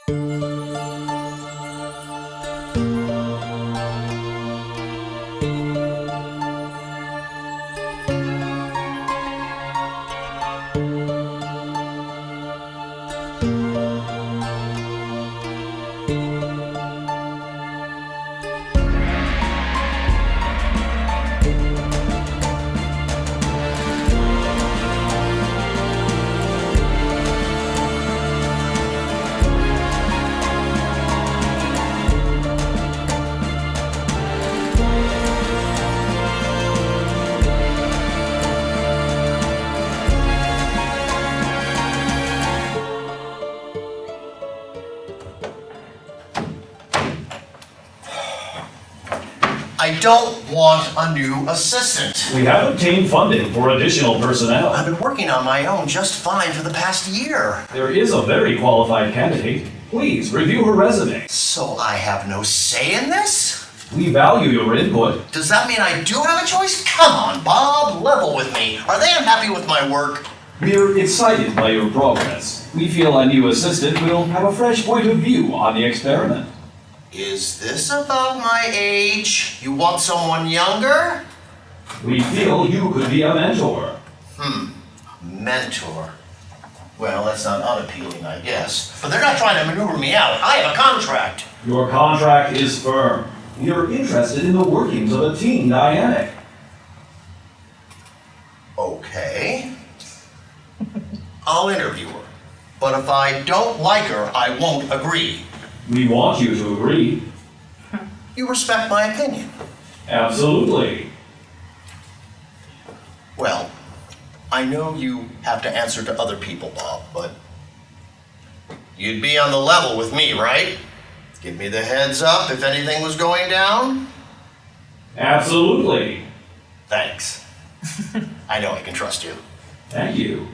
I don't want a new assistant. We have obtained funding for additional personnel. I've been working on my own just fine for the past year. There is a very qualified candidate. Please review her resume. So I have no say in this? We value your input. Does that mean I do have a choice? Come on, Bob, level with me. Are they unhappy with my work? We're excited by your progress. We feel a new assistant will have a fresh point of view on the experiment. Is this about my age? You want someone younger? We feel you could be a mentor. Mentor. Well, that's not unappealing, I guess. But they're not trying to maneuver me out. I have a contract. Your contract is firm. We're interested in the workings of a team dynamic. Okay. I'll interview her. But if I don't like her, I won't agree. We want you to agree. You respect my opinion. Absolutely. Well, I know you have to answer to other people, Bob, but you'd be on the level with me, right? Give me the heads up if anything was going down? Absolutely. Thanks. I know I can trust you. Thank you.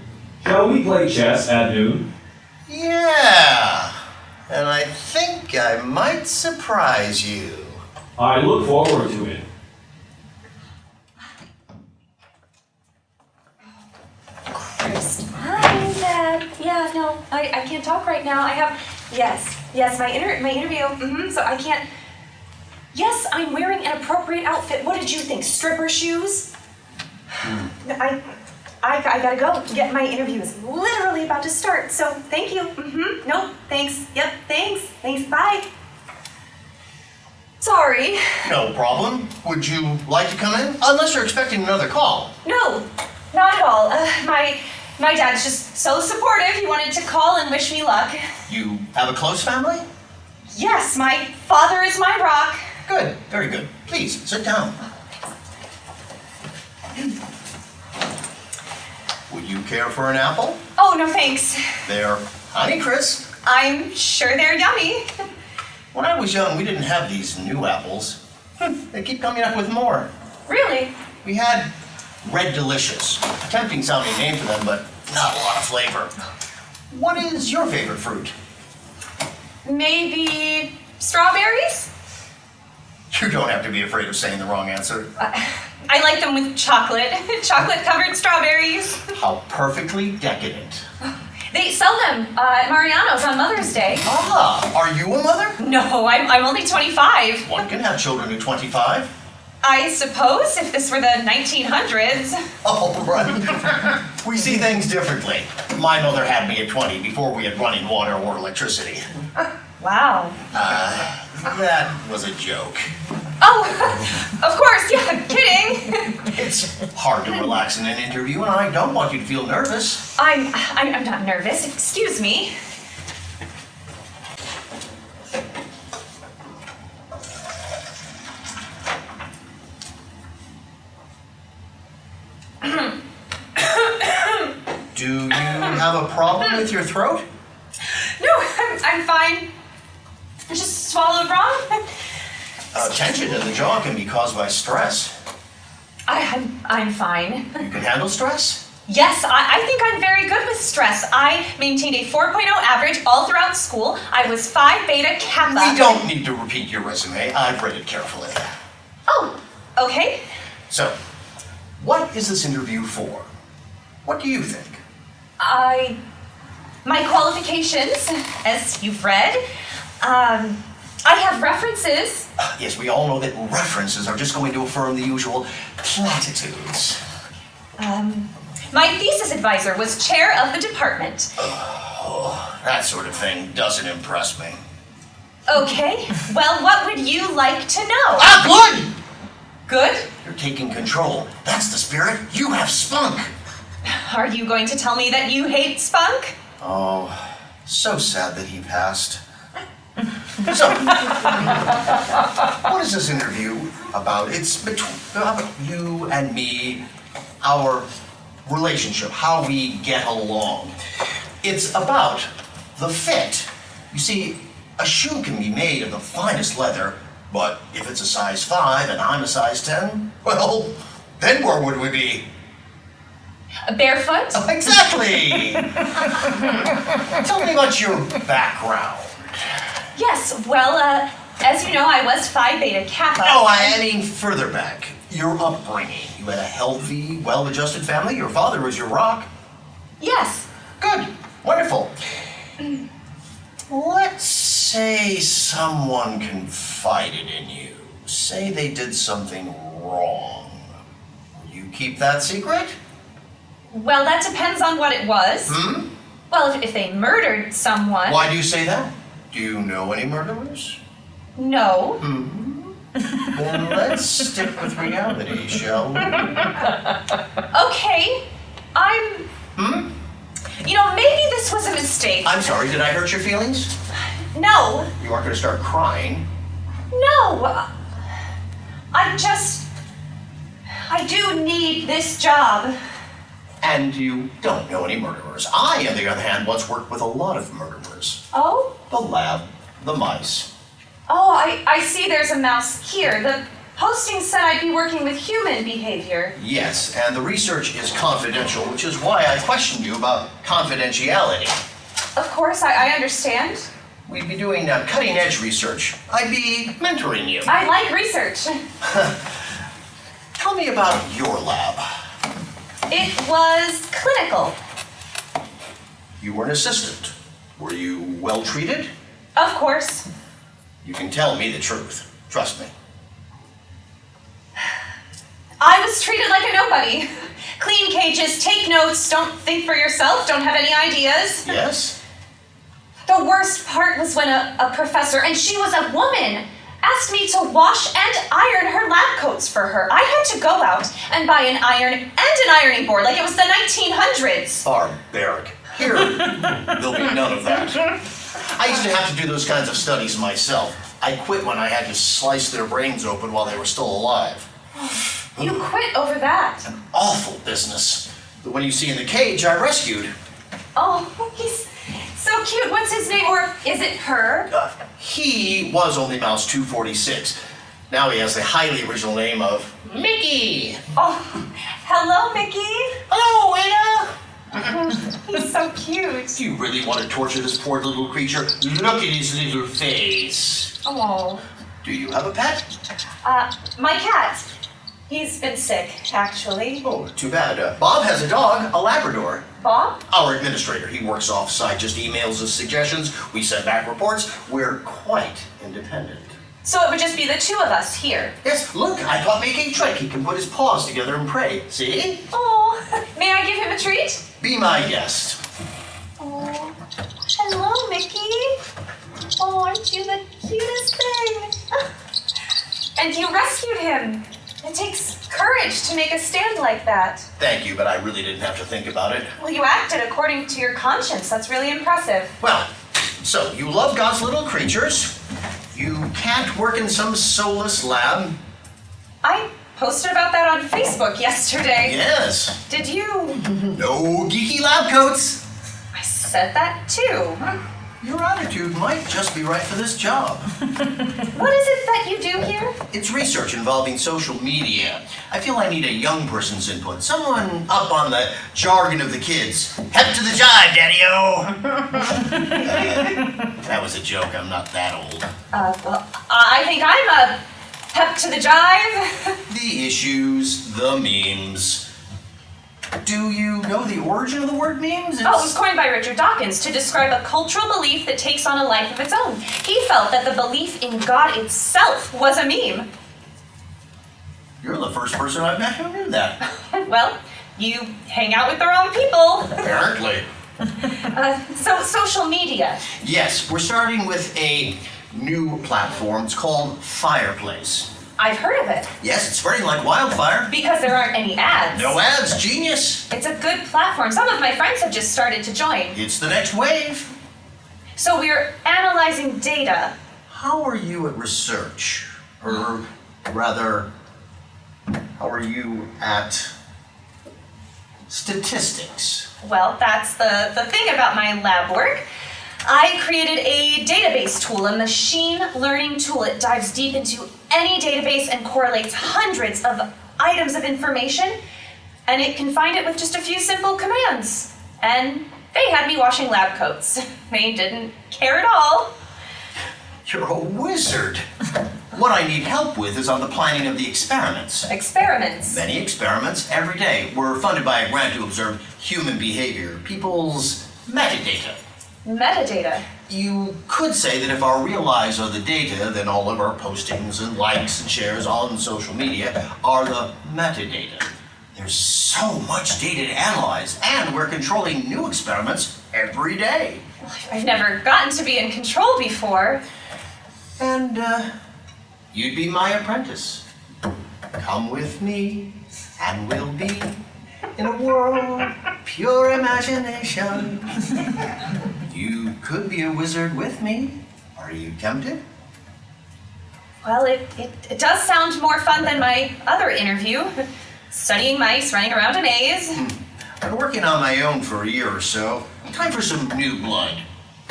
Shall we play chess at noon? Yeah. And I think I might surprise you. I look forward to it. Chris. Hi, Dad. Yeah, no, I can't talk right now. I have, yes, my interview. So I can't. Yes, I'm wearing an appropriate outfit. What did you think? Stripper shoes? I gotta go. My interview is literally about to start. So thank you. No, thanks. Yep, thanks. Bye. Sorry. No problem. Would you like to come in? Unless you're expecting another call. No, not at all. My dad's just so supportive. He wanted to call and wish me luck. You have a close family? Yes, my father is my rock. Good, very good. Please, sit down. Would you care for an apple? Oh, no thanks. They're Honeycrisp. I'm sure they're yummy. When I was young, we didn't have these new apples. They keep coming up with more. Really? We had Red Delicious. A tempting sounding name for them, but not a lot of flavor. What is your favorite fruit? Maybe strawberries? You don't have to be afraid of saying the wrong answer. I like them with chocolate. Chocolate-covered strawberries. How perfectly decadent. They sell them at Mariano's on Mother's Day. Ah, are you a mother? No, I'm only 25. One can have children at 25. I suppose if this were the 1900s. Oh, right. We see things differently. My mother had me at 20 before we had running water or electricity. Wow. That was a joke. Oh, of course, yeah, kidding. It's hard to relax in an interview, and I don't want you to feel nervous. I'm not nervous. Excuse me. Do you have a problem with your throat? No, I'm fine. I just swallowed wrong. Tension in the jaw can be caused by stress. I'm fine. You can handle stress? Yes, I think I'm very good with stress. I maintained a 4.0 average all throughout school. I was Phi Beta Kappa. We don't need to repeat your resume. I've read it carefully. Oh, okay. So, what is this interview for? What do you think? my qualifications, as you've read. I have references. Yes, we all know that references are just going to affirm the usual platitudes. My thesis advisor was chair of the department. Oh, that sort of thing doesn't impress me. Okay, well, what would you like to know? Ah, good! Good? You're taking control. That's the spirit. You have spunk. Are you going to tell me that you hate spunk? Oh, so sad that he passed. So, what is this interview about? It's about you and me, our relationship, how we get along. It's about the fit. You see, a shoe can be made of the finest leather, but if it's a size 5 and I'm a size 10, well, then where would we be? Barefoot? Exactly! Tell me about your background. Yes, well, as you know, I was Phi Beta Kappa. Oh, I mean further back. Your upbringing. You had a healthy, well-adjusted family. Your father was your rock. Yes. Good. Wonderful. Let's say someone confided in you. Say they did something wrong. Will you keep that secret? Well, that depends on what it was. Well, if they murdered someone. Why do you say that? Do you know any murderers? No. Then let's stick with reality, shall we? Okay. You know, maybe this was a mistake. I'm sorry, did I hurt your feelings? No. You aren't going to start crying. No. I do need this job. And you don't know any murderers. I, on the other hand, once worked with a lot of murderers. Oh? The lab, the mice. Oh, I see there's a mouse here. The posting said I'd be working with human behavior. Yes, and the research is confidential, which is why I questioned you about confidentiality. Of course, I understand. We'd be doing cutting-edge research. I'd be mentoring you. I like research. Tell me about your lab. It was clinical. You were an assistant. Were you well treated? Of course. You can tell me the truth. Trust me. I was treated like a nobody. Clean cages, take notes, don't think for yourself, don't have any ideas. Yes? The worst part was when a professor, and she was a woman, asked me to wash and iron her lab coats for her. I had to go out and buy an iron and an ironing board like it was the 1900s. Barbaric. Here, there'll be none of that. I used to have to do those kinds of studies myself. I quit when I had to slice their brains open while they were still alive. You quit over that. An awful business. The one you see in the cage I rescued. Oh, he's so cute. What's his name? Or is it her? He was only Mouse 246. Now he has the highly original name of Mickey. Oh, hello, Mickey. Hello, Ada. He's so cute. Do you really want to torture this poor little creature? Look at his little face. Oh. Do you have a pet? My cat. He's been sick, actually. Oh, too bad. Bob has a dog, a Labrador. Bob? Our administrator. He works off-site, just emails us suggestions. We send back reports. We're quite independent. So it would just be the two of us here. Yes, look, I taught Mickey a trick. He can put his paws together and pray. See? Oh, may I give him a treat? Be my guest. Oh, hello, Mickey. Oh, aren't you the cutest thing? And you rescued him. It takes courage to make a stand like that. Thank you, but I really didn't have to think about it. Well, you acted according to your conscience. That's really impressive. Well, so you love God's little creatures. You can't work in some soulless lab. I posted about that on Facebook yesterday. Yes. Did you? No geeky lab coats. I said that too. Your attitude might just be right for this job. What is it that you do here? It's research involving social media. I feel I need a young person's input. Someone up on the jargon of the kids. Hep to the jive, Daddy-O! That was a joke. I'm not that old. Well, I think I'm a pep to the jive. The issues, the memes. Do you know the origin of the word memes? Oh, it was coined by Richard Dawkins to describe a cultural belief that takes on a life of its own. He felt that the belief in God itself was a meme. You're the first person I've met who knew that. Well, you hang out with the wrong people. Apparently. So social media. Yes, we're starting with a new platform. It's called Fireplace. I've heard of it. Yes, it's spreading like wildfire. Because there aren't any ads. No ads, genius. It's a good platform. Some of my friends have just started to join. It's the next wave. So we're analyzing data. How are you at research? Or rather, how are you at statistics? Well, that's the thing about my lab work. I created a database tool, a machine learning tool. It dives deep into any database and correlates hundreds of items of information, and it can find it with just a few simple commands. And they had me washing lab coats. They didn't care at all. You're a wizard. What I need help with is on the planning of the experiments. Experiments. Many experiments every day. We're funded by a grant to observe human behavior, people's metadata. Metadata. You could say that if our real lives are the data, then all of our postings and likes and shares on social media are the metadata. There's so much data to analyze, and we're controlling new experiments every day. I've never gotten to be in control before. And, you'd be my apprentice. Come with me, and we'll be in a world pure imagination. You could be a wizard with me. Are you tempted? Well, it does sound more fun than my other interview. Studying mice, running around a maze. I've been working on my own for a year or so. Time for some new blood.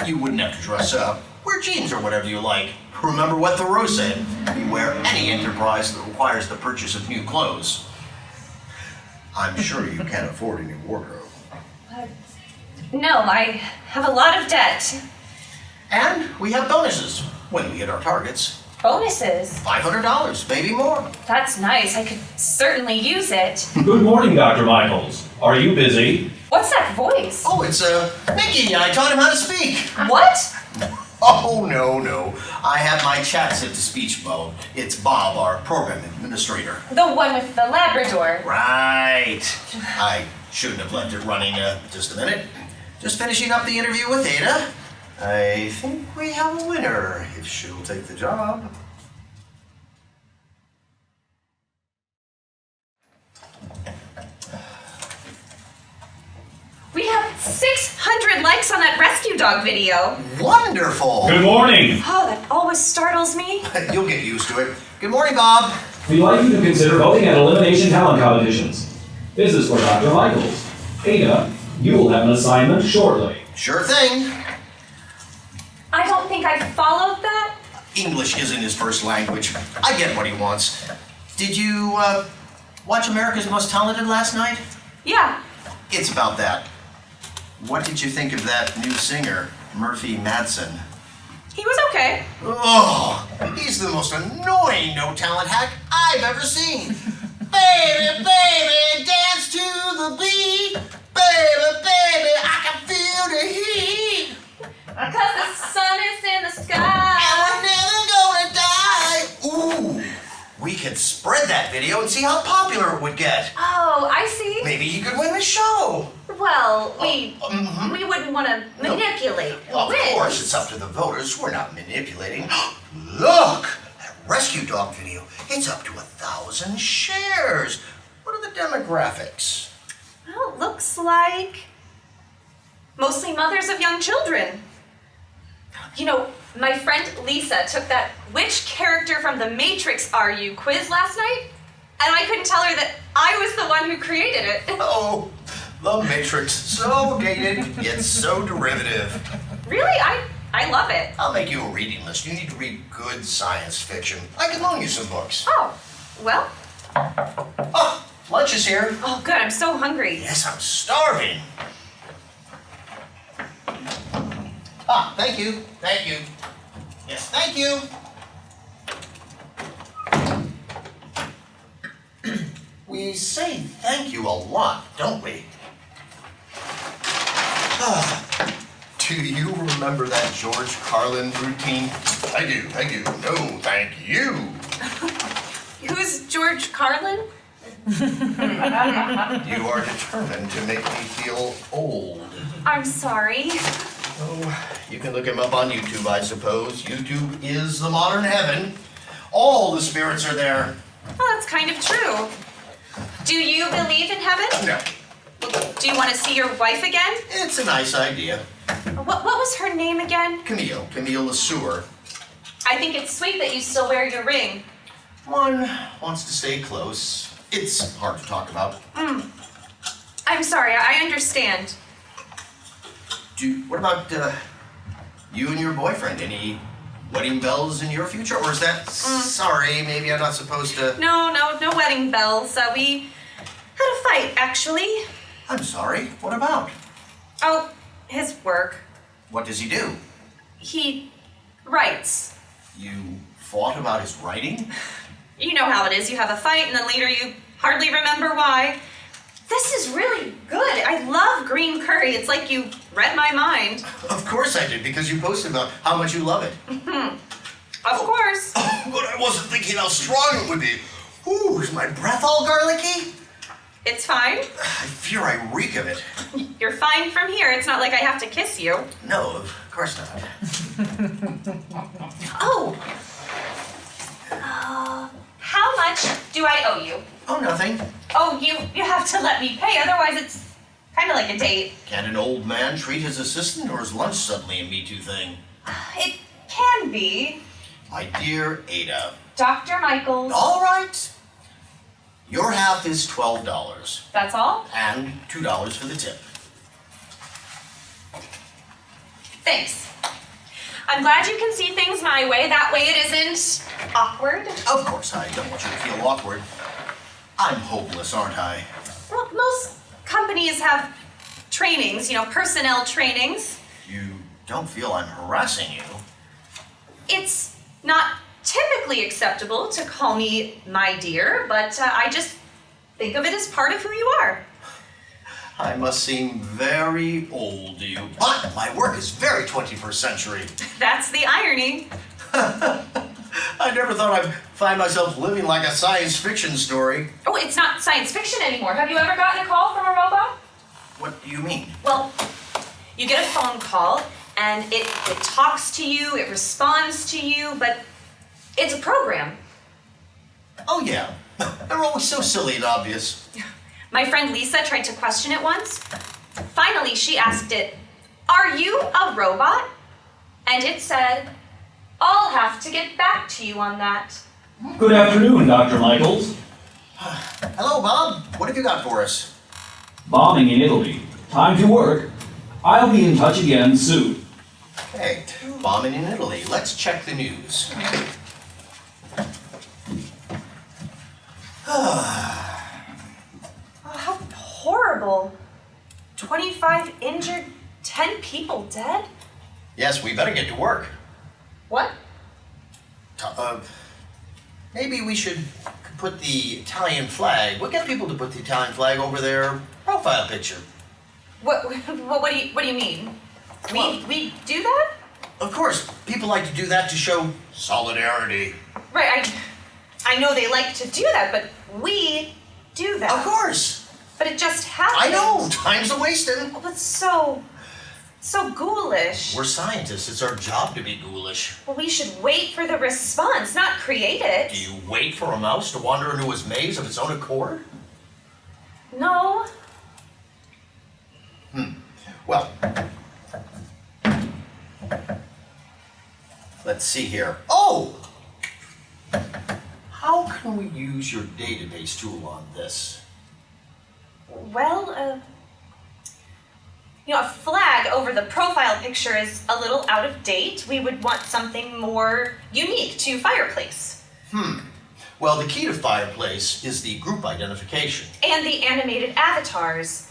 You wouldn't have to dress up. Wear jeans or whatever you like. Remember what Thoreau said. Beware any enterprise that requires the purchase of new clothes. I'm sure you can't afford a new wardrobe. No, I have a lot of debt. And we have bonuses when we hit our targets. Bonuses? $500, maybe more. That's nice. I could certainly use it. Good morning, Dr. Michaels. Are you busy? What's that voice? Oh, it's Mickey. I taught him how to speak. What? Oh, no. I have my chat set to speech mode. It's Bob, our program administrator. The one with the Labrador. Right. I shouldn't have left it running just a minute. Just finishing up the interview with Ada. I think we have a winner, if she'll take the job. We have 600 likes on that rescue dog video. Wonderful. Good morning. Oh, that always startles me. You'll get used to it. Good morning, Bob. We'd like you to consider voting at elimination talent competitions. This is for Dr. Michaels. Ada, you will have an assignment shortly. Sure thing. I don't think I followed that. English isn't his first language. I get what he wants. Did you watch America's Most Talented last night? Yeah. It's about that. What did you think of that new singer, Murphy Madsen? He was okay. Oh, he's the most annoying no-talent hack I've ever seen. Baby, baby, dance to the beat. Baby, baby, I can feel the heat. Because the sun is in the And sky. we're never gonna die. Ooh, we could spread that video and see how popular it would get. Oh, I see. Maybe he could win the show. Well, we mhm. wouldn't want to manipulate who Of wins. course, it's up to the voters. We're not manipulating. Look, that rescue dog video. It's up to 1,000 shares. What are the demographics? Well, it looks like mostly mothers of young children. You know, my friend Lisa took that "Which character from The Matrix are you?" quiz last night, and I couldn't tell her that I was the one who created it. Oh, the Matrix. So dated, yet so derivative. Really? I love it. I'll make you a reading list. You need to read good science fiction. I can loan you some books. Oh, well. Oh, lunch is here. Oh, good. I'm so hungry. Yes, I'm starving. Ah, thank you. Thank you. Yes, thank you. We We say thank you a lot, don't we? Do you remember that George Carlin routine? Thank you, thank you. No, thank you. Who's George Carlin? You are determined to make me feel old. I'm sorry. Oh, you can look him up on YouTube, I suppose. YouTube is the modern heaven. All the spirits are there. Well, that's kind of true. Do you believe in heaven? No, Do you want to see your wife again? it's a nice idea. What was her name again? Camille LeSueur. I think it's sweet that you still wear your ring. One wants to stay close. It's hard to talk about. I'm sorry, I understand. What about you and your boyfriend? Any wedding bells in your future? Or is that, sorry, maybe I'm not supposed to... No wedding bells. We had a fight, actually. I'm sorry, what about? Oh, his work. What does he do? He writes. You fought about his writing? You know how it is. You have a fight and then later you hardly remember why. This is really good. I love green curry. It's like you read my mind. Of course I did, because you posted about how much you love it. Of course. Oh, but I wasn't thinking how strong it would be. Ooh, is my breath all garlicky? It's fine. I fear I reek of it. You're fine from here. It's not like I have to kiss you. No, of course not. Oh. How much do I owe you? Oh, nothing. Oh, you have to let me pay. Otherwise, it's kind of like a date. Can't an old man treat his assistant, or is lunch suddenly a Me Too thing? It can be. My dear Ada. Dr. Michaels. All right. Your half is $12, That's all? and $2 for the tip. Thanks. I'm glad you can see things my way. That way it isn't awkward. Of course, I don't want you to feel awkward. I'm hopeless, aren't I? Well, most companies have trainings, personnel trainings. You don't feel I'm harassing you? It's not typically acceptable to call me my dear, but I just think of it as part of who you are. I must seem very old to you, but my work is very 21st century. That's the irony. I never thought I'd find myself living like a science fiction story. Oh, it's not science fiction anymore. Have you ever gotten a call from a robot? What do you mean? Well, you get a phone call, and it talks to you, it responds to you, but it's a program. Oh yeah, they're always so silly and obvious. My friend Lisa tried to question it once. Finally, she asked it, "Are you a robot?" And it said, "I'll have to get back to you on that." Good afternoon, Dr. Michaels. Hello, Bob. What have you got for us? Bombing in Italy. Time to work. I'll be in touch again soon. Okay, bombing in Italy. Let's check the news. How horrible. 25 injured, 10 people dead? Yes, we better get to work. What? Maybe we should put the Italian flag. We'll get people to put the Italian flag over their profile picture. What do you mean? We do that? Of course, people like to do that to show solidarity. Right, I know they like to do that, but we do that. Of course. But it just happened. I know, time's a-wasting. But so ghoulish. We're scientists, it's our job to be ghoulish. Well, we should wait for the response, not create it. Do you wait for a mouse to wander into his maze of its own accord? No. Well, let's see here. Oh! How can we use your database tool on this? Well, a flag over the profile picture is a little out of date. We would want something more unique to Fireplace. Well, the key to Fireplace is the group identification. And the animated avatars.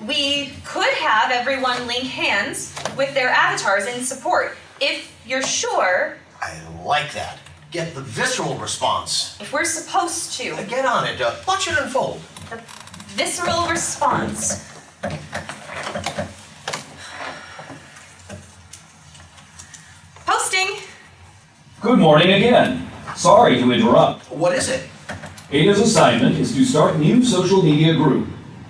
We could have everyone link hands with their avatars in support. If you're sure. I like that. get the visceral response. If we're supposed to. Get on it. Watch it unfold. The visceral response. Posting. Good morning again. Sorry to interrupt. What is it? Ada's assignment is to start new social media group.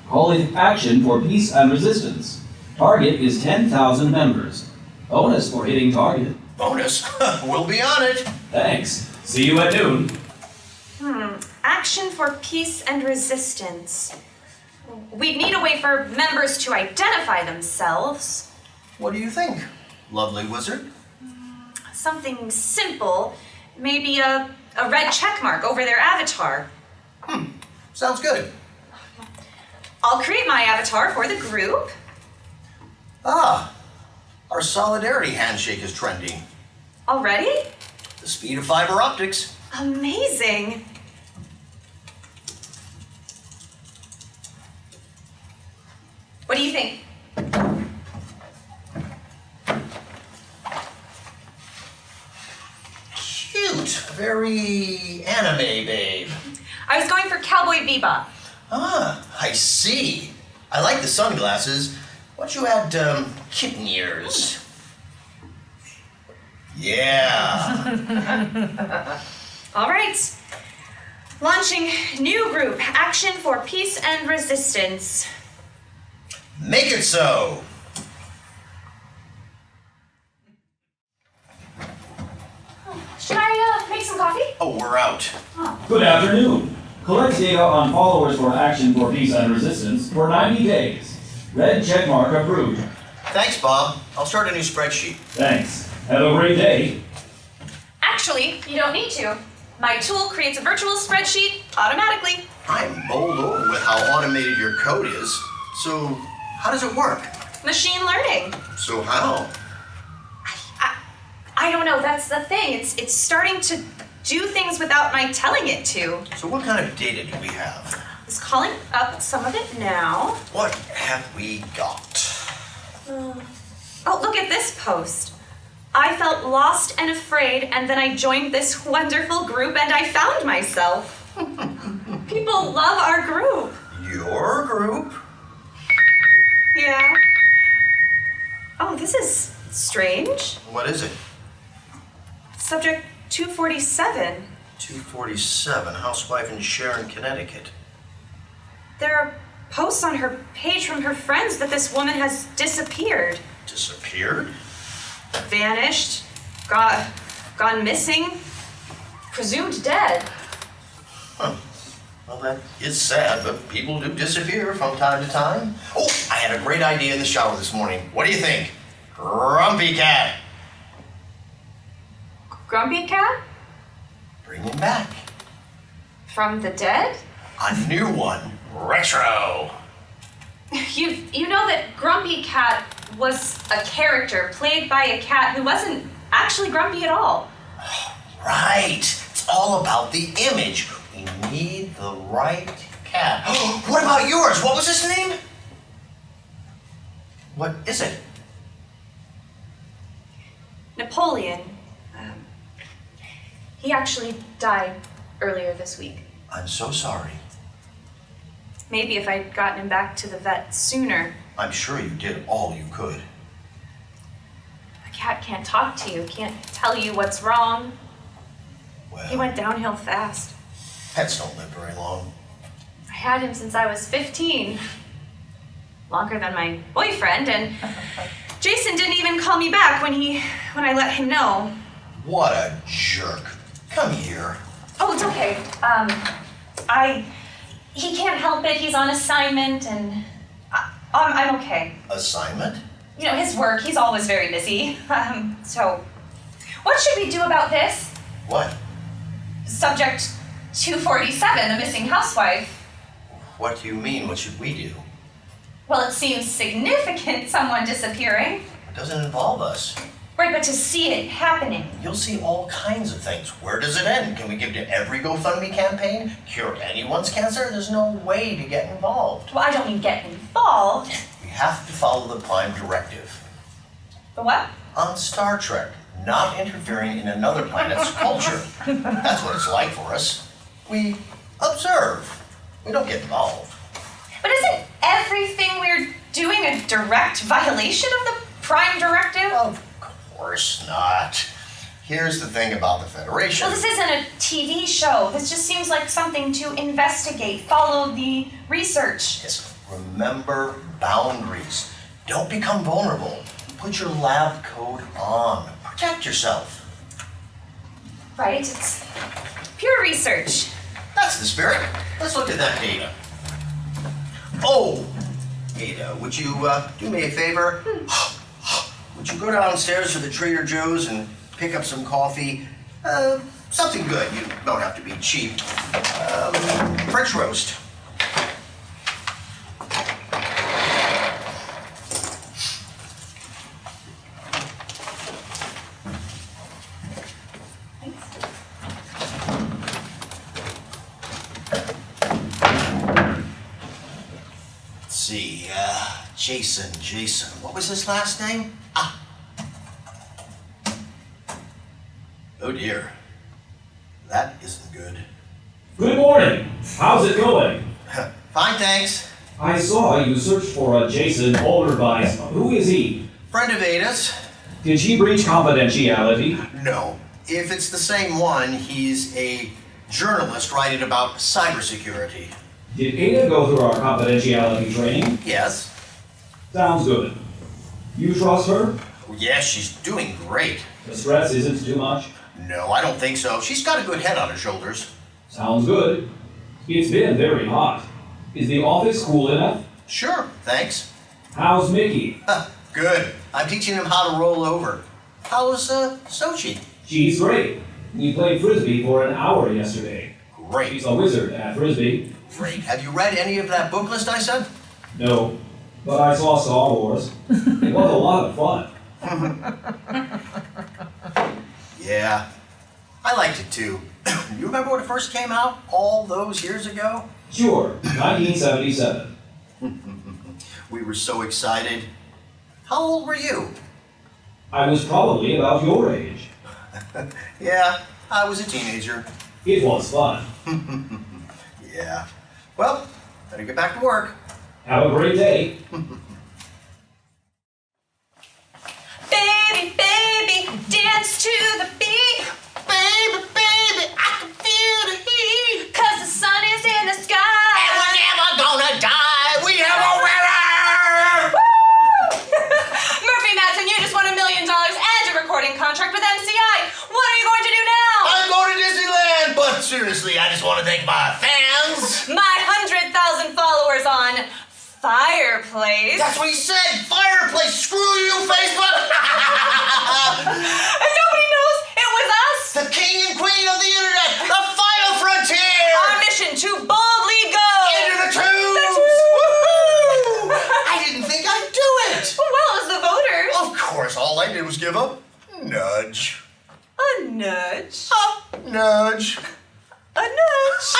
Call it Action for Peace and Resistance. Target is 10,000 members. Bonus for hitting target. Bonus? We'll be on it. Thanks. See you at noon. Action for peace and resistance. We'd need a way for members to identify themselves. What do you think, lovely wizard? Something simple. Maybe a red check mark over their avatar. Sounds good. I'll create my avatar for the group. Ah, our solidarity handshake is trending. Already? The speed of fiber optics. Amazing. What do you think? Cute. Very anime, babe. I was going for Cowboy Bebop. Ah, I see. I like the sunglasses. Why don't you add, kitten ears? Yeah. All right. Launching new group, Action for Peace and Resistance. Make it so. Should I make some coffee? Oh, we're out. Good afternoon. Collect data on followers for Action for Peace and Resistance for 90 days. Red checkmark approved. Thanks, Bob. I'll start a new spreadsheet. Thanks. Have a great day. Actually, you don't need to. My tool creates a virtual spreadsheet automatically. I'm bowled over with how automated your code is. So, how does it work? Machine learning. So how? I don't know, that's the thing. It's starting to do things without my telling it to. So what kind of data do we have? I was calling up some of it now. What have we got? Oh, look at this post. I felt lost and afraid, and then I joined this wonderful group and I found myself. People love our group. Your group? Yeah. Oh, this is strange. What is it? Subject 247. 247, housewife in Sharon, Connecticut. There are posts on her page from her friends that this woman has disappeared. Disappeared? Vanished, gone missing, presumed dead. Huh. Well, that is sad, but people do disappear from time to time. Oh, I had a great idea in the shower this morning. What do you think? Grumpy Cat. Grumpy Cat? Bring him back. From the dead? A new one. Retro. You know that Grumpy Cat was a character played by a cat who wasn't actually grumpy at all. Right. It's all about the image. We need the right cat. What about yours? What was his name? What is it? Napoleon. He actually died earlier this week. I'm so sorry. Maybe if I'd gotten him back to the vet sooner. I'm sure you did all you could. A cat can't talk to you, can't tell you what's wrong. Well, He went downhill fast. pets don't live very long. I had him since I was 15. Longer than my boyfriend, and Jason didn't even call me back when I let him know. What a jerk. Come here. Oh, it's okay. He can't help it. He's on assignment, and I'm okay. Assignment? You know, his work, he's always very busy. So, what should we do about this? What? Subject 247, the missing housewife. What do you mean? What should we do? Well, it seems significant, someone disappearing. It doesn't involve us. Right, but to see it happening. You'll see all kinds of things. Where does it end? Can we give to every GoFundMe campaign? Cure anyone's cancer? There's no way to get involved. Well, I don't mean get involved. We have to follow the Prime Directive. The what? On Star Trek, not interfering in another planet's culture. That's what it's like for us. We observe. We don't get involved. But isn't everything we're doing a direct violation of the Prime Directive? Of course not. Here's the thing about the Federation. Well, this isn't a TV show. This just seems like something to investigate, follow the research. Yes, remember boundaries. Don't become vulnerable. Put your lab coat on. Protect yourself. Right? It's pure research. That's the spirit. Let's look at that data. Oh, Ada, would you do me a favor? Would you go downstairs to the Trader Joe's and pick up some coffee? Something good. You don't have to be cheap. French roast. Let's see, Jason. What was his last name? Ah. Oh dear. That isn't good. Good morning. How's it going? Fine, thanks. I saw you searched for a Jason Olderweiss. Who is he? Friend of Ada's? Did she breach confidentiality? No. If it's the same one, he's a journalist writing about cybersecurity. Did Ada go through our confidentiality training? Yes. Sounds good. You trust her? Yes, she's doing great. The stress isn't too much? No, I don't think so. She's got a good head on her shoulders. Sounds good. It's been very hot. Is the office cool enough? Sure, thanks. How's Mickey? Good. I'm teaching him how to roll over. How's Sochi? She's great. We played Frisbee for an hour yesterday. Great. She's a wizard at Frisbee. Great. Have you read any of that book list I sent? No, but I saw Star Wars. It was a lot of fun. Yeah, I liked it too. You remember when it first came out all those years ago? Sure, 1977. We were so excited. How old were you? I was probably about your age. Yeah, I was a teenager. It was fun. Yeah. Well, better get back to work. Have a great day. Baby, baby, dance to the beat. Baby, I can feel the heat. 'Cause the sun is in the sky. And we're never gonna die. We have a winner! Murphy Madsen, you just won $1 million and a recording contract with MCI. What are you going to do now? I'm going to Disneyland, but seriously, I just want to thank my fans. My 100,000 followers on Fireplace. That's what he said. Fireplace. Screw you, Facebook. And nobody knows it was us. The king and queen of the internet. The final frontier. Our mission to boldly go Into the tubes. The tubes. Woohoo! I didn't think I'd do it. Well, as the voters. Of course, all I did was give a nudge. A nudge. A nudge. A nudge.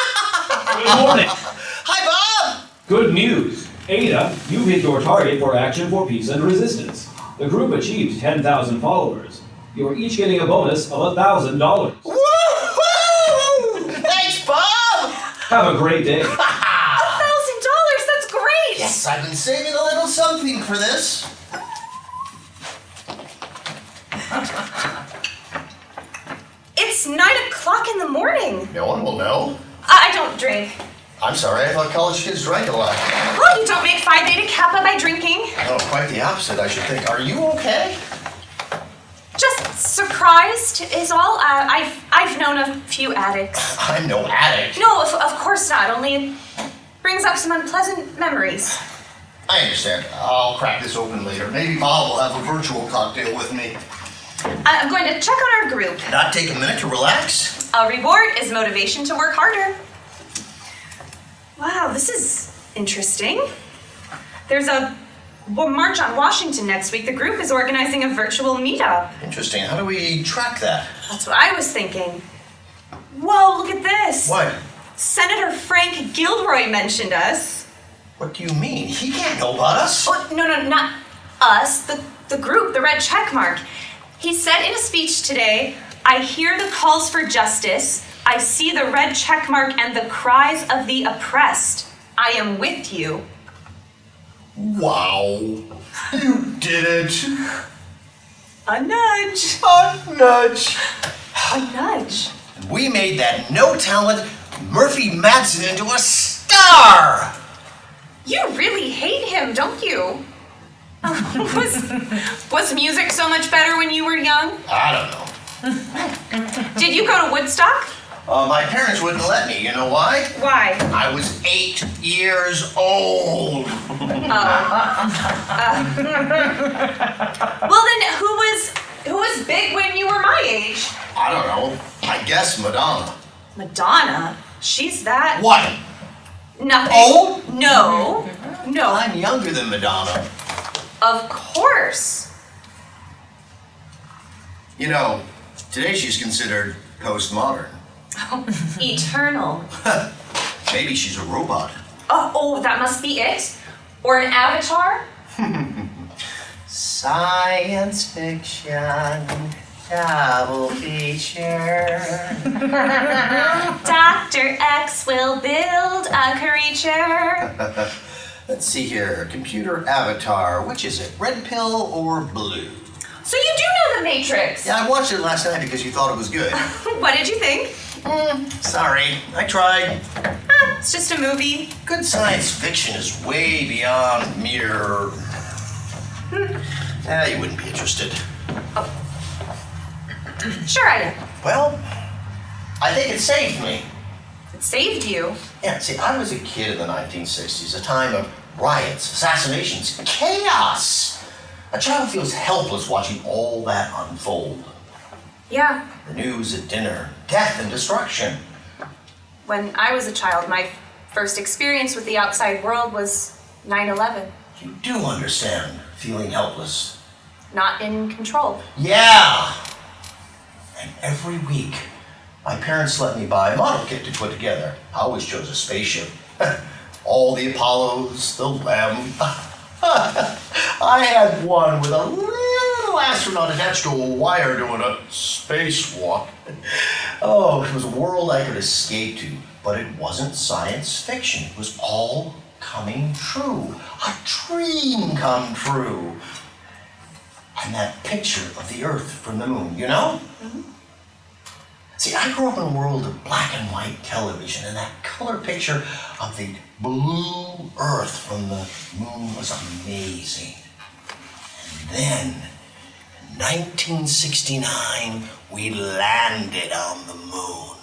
Good morning. Hi, Bob. Good news. Ada, you've hit your target for Action for Peace and Resistance. The group achieved 10,000 followers. You're each getting a bonus of $1,000. Woohoo! Thanks, Bob. Have a great day. $1,000. That's great. Yes, I've been saving a little something for this. It's 9:00 in the morning. No one will know. I don't drink. I'm sorry, I thought college kids drank a lot. Well, you don't make Phi Beta Kappa by drinking. Oh, quite the opposite, I should think. Are you okay? Just surprised is all. I've known a few addicts. I'm no addict. No, of course not. Only it brings up some unpleasant memories. I understand. I'll crack this open later. Maybe Bob will have a virtual cocktail with me. I'm going to check on our group. Not take a minute to relax? Our reward is motivation to work harder. Wow, this is interesting. There's a march on Washington next week. The group is organizing a virtual meetup. Interesting. How do we track that? That's what I was thinking. Whoa, look at this. What? Senator Frank Gilroy mentioned us. What do you mean? He can't know about us. Oh, no, not us. The group, the red check mark. He said in a speech today, "I hear the calls for justice. I see the red check mark and the cries of the oppressed. I am with you." Wow. You did it. A nudge. A nudge. A nudge. And we made that no-talent Murphy Madsen into a star. You really hate him, don't you? Was music so much better when you were young? I don't know. Did you go to Woodstock? My parents wouldn't let me. You know why? Why? I was 8 years old. Well then, who was big when you were my age? I don't know. I guess Madonna. Madonna? She's that? What? Nothing. Old? No. No. I'm younger than Madonna. Of course. You know, today she's considered postmodern. Eternal. Maybe she's a robot. Oh, that must be it. Or an avatar? Science fiction, double feature. Dr. X will build a creature. Let's see here. Computer avatar. Which is it? Red pill or blue? So you do know The Matrix? Yeah, I watched it last night because you thought it was good. What did you think? Sorry, I tried. It's just a movie. Good science fiction is way beyond mere... you wouldn't be interested. Sure I am. Well, I think it saved me. It saved you. Yeah, see, I was a kid in the 1960s, a time of riots, assassinations, chaos. A child feels helpless watching all that unfold. Yeah. The news at dinner, death and destruction. When I was a child, my first experience with the outside world was 9/11. You do understand feeling helpless. Not in control. Yeah! And every week, my parents let me buy a model kit to put together. I always chose a spaceship. All the Apollos, the LEM. I had one with a little astronaut attached to a wire doing a spacewalk. Oh, it was a world I could escape to, but it wasn't science fiction. It was all coming true. A dream come true. And that picture of the Earth from the moon, you know? Mm-hmm. See, I grew up in a world of black and white television, and that color picture of the blue Earth from the moon was amazing. And then, in 1969, we landed on the moon.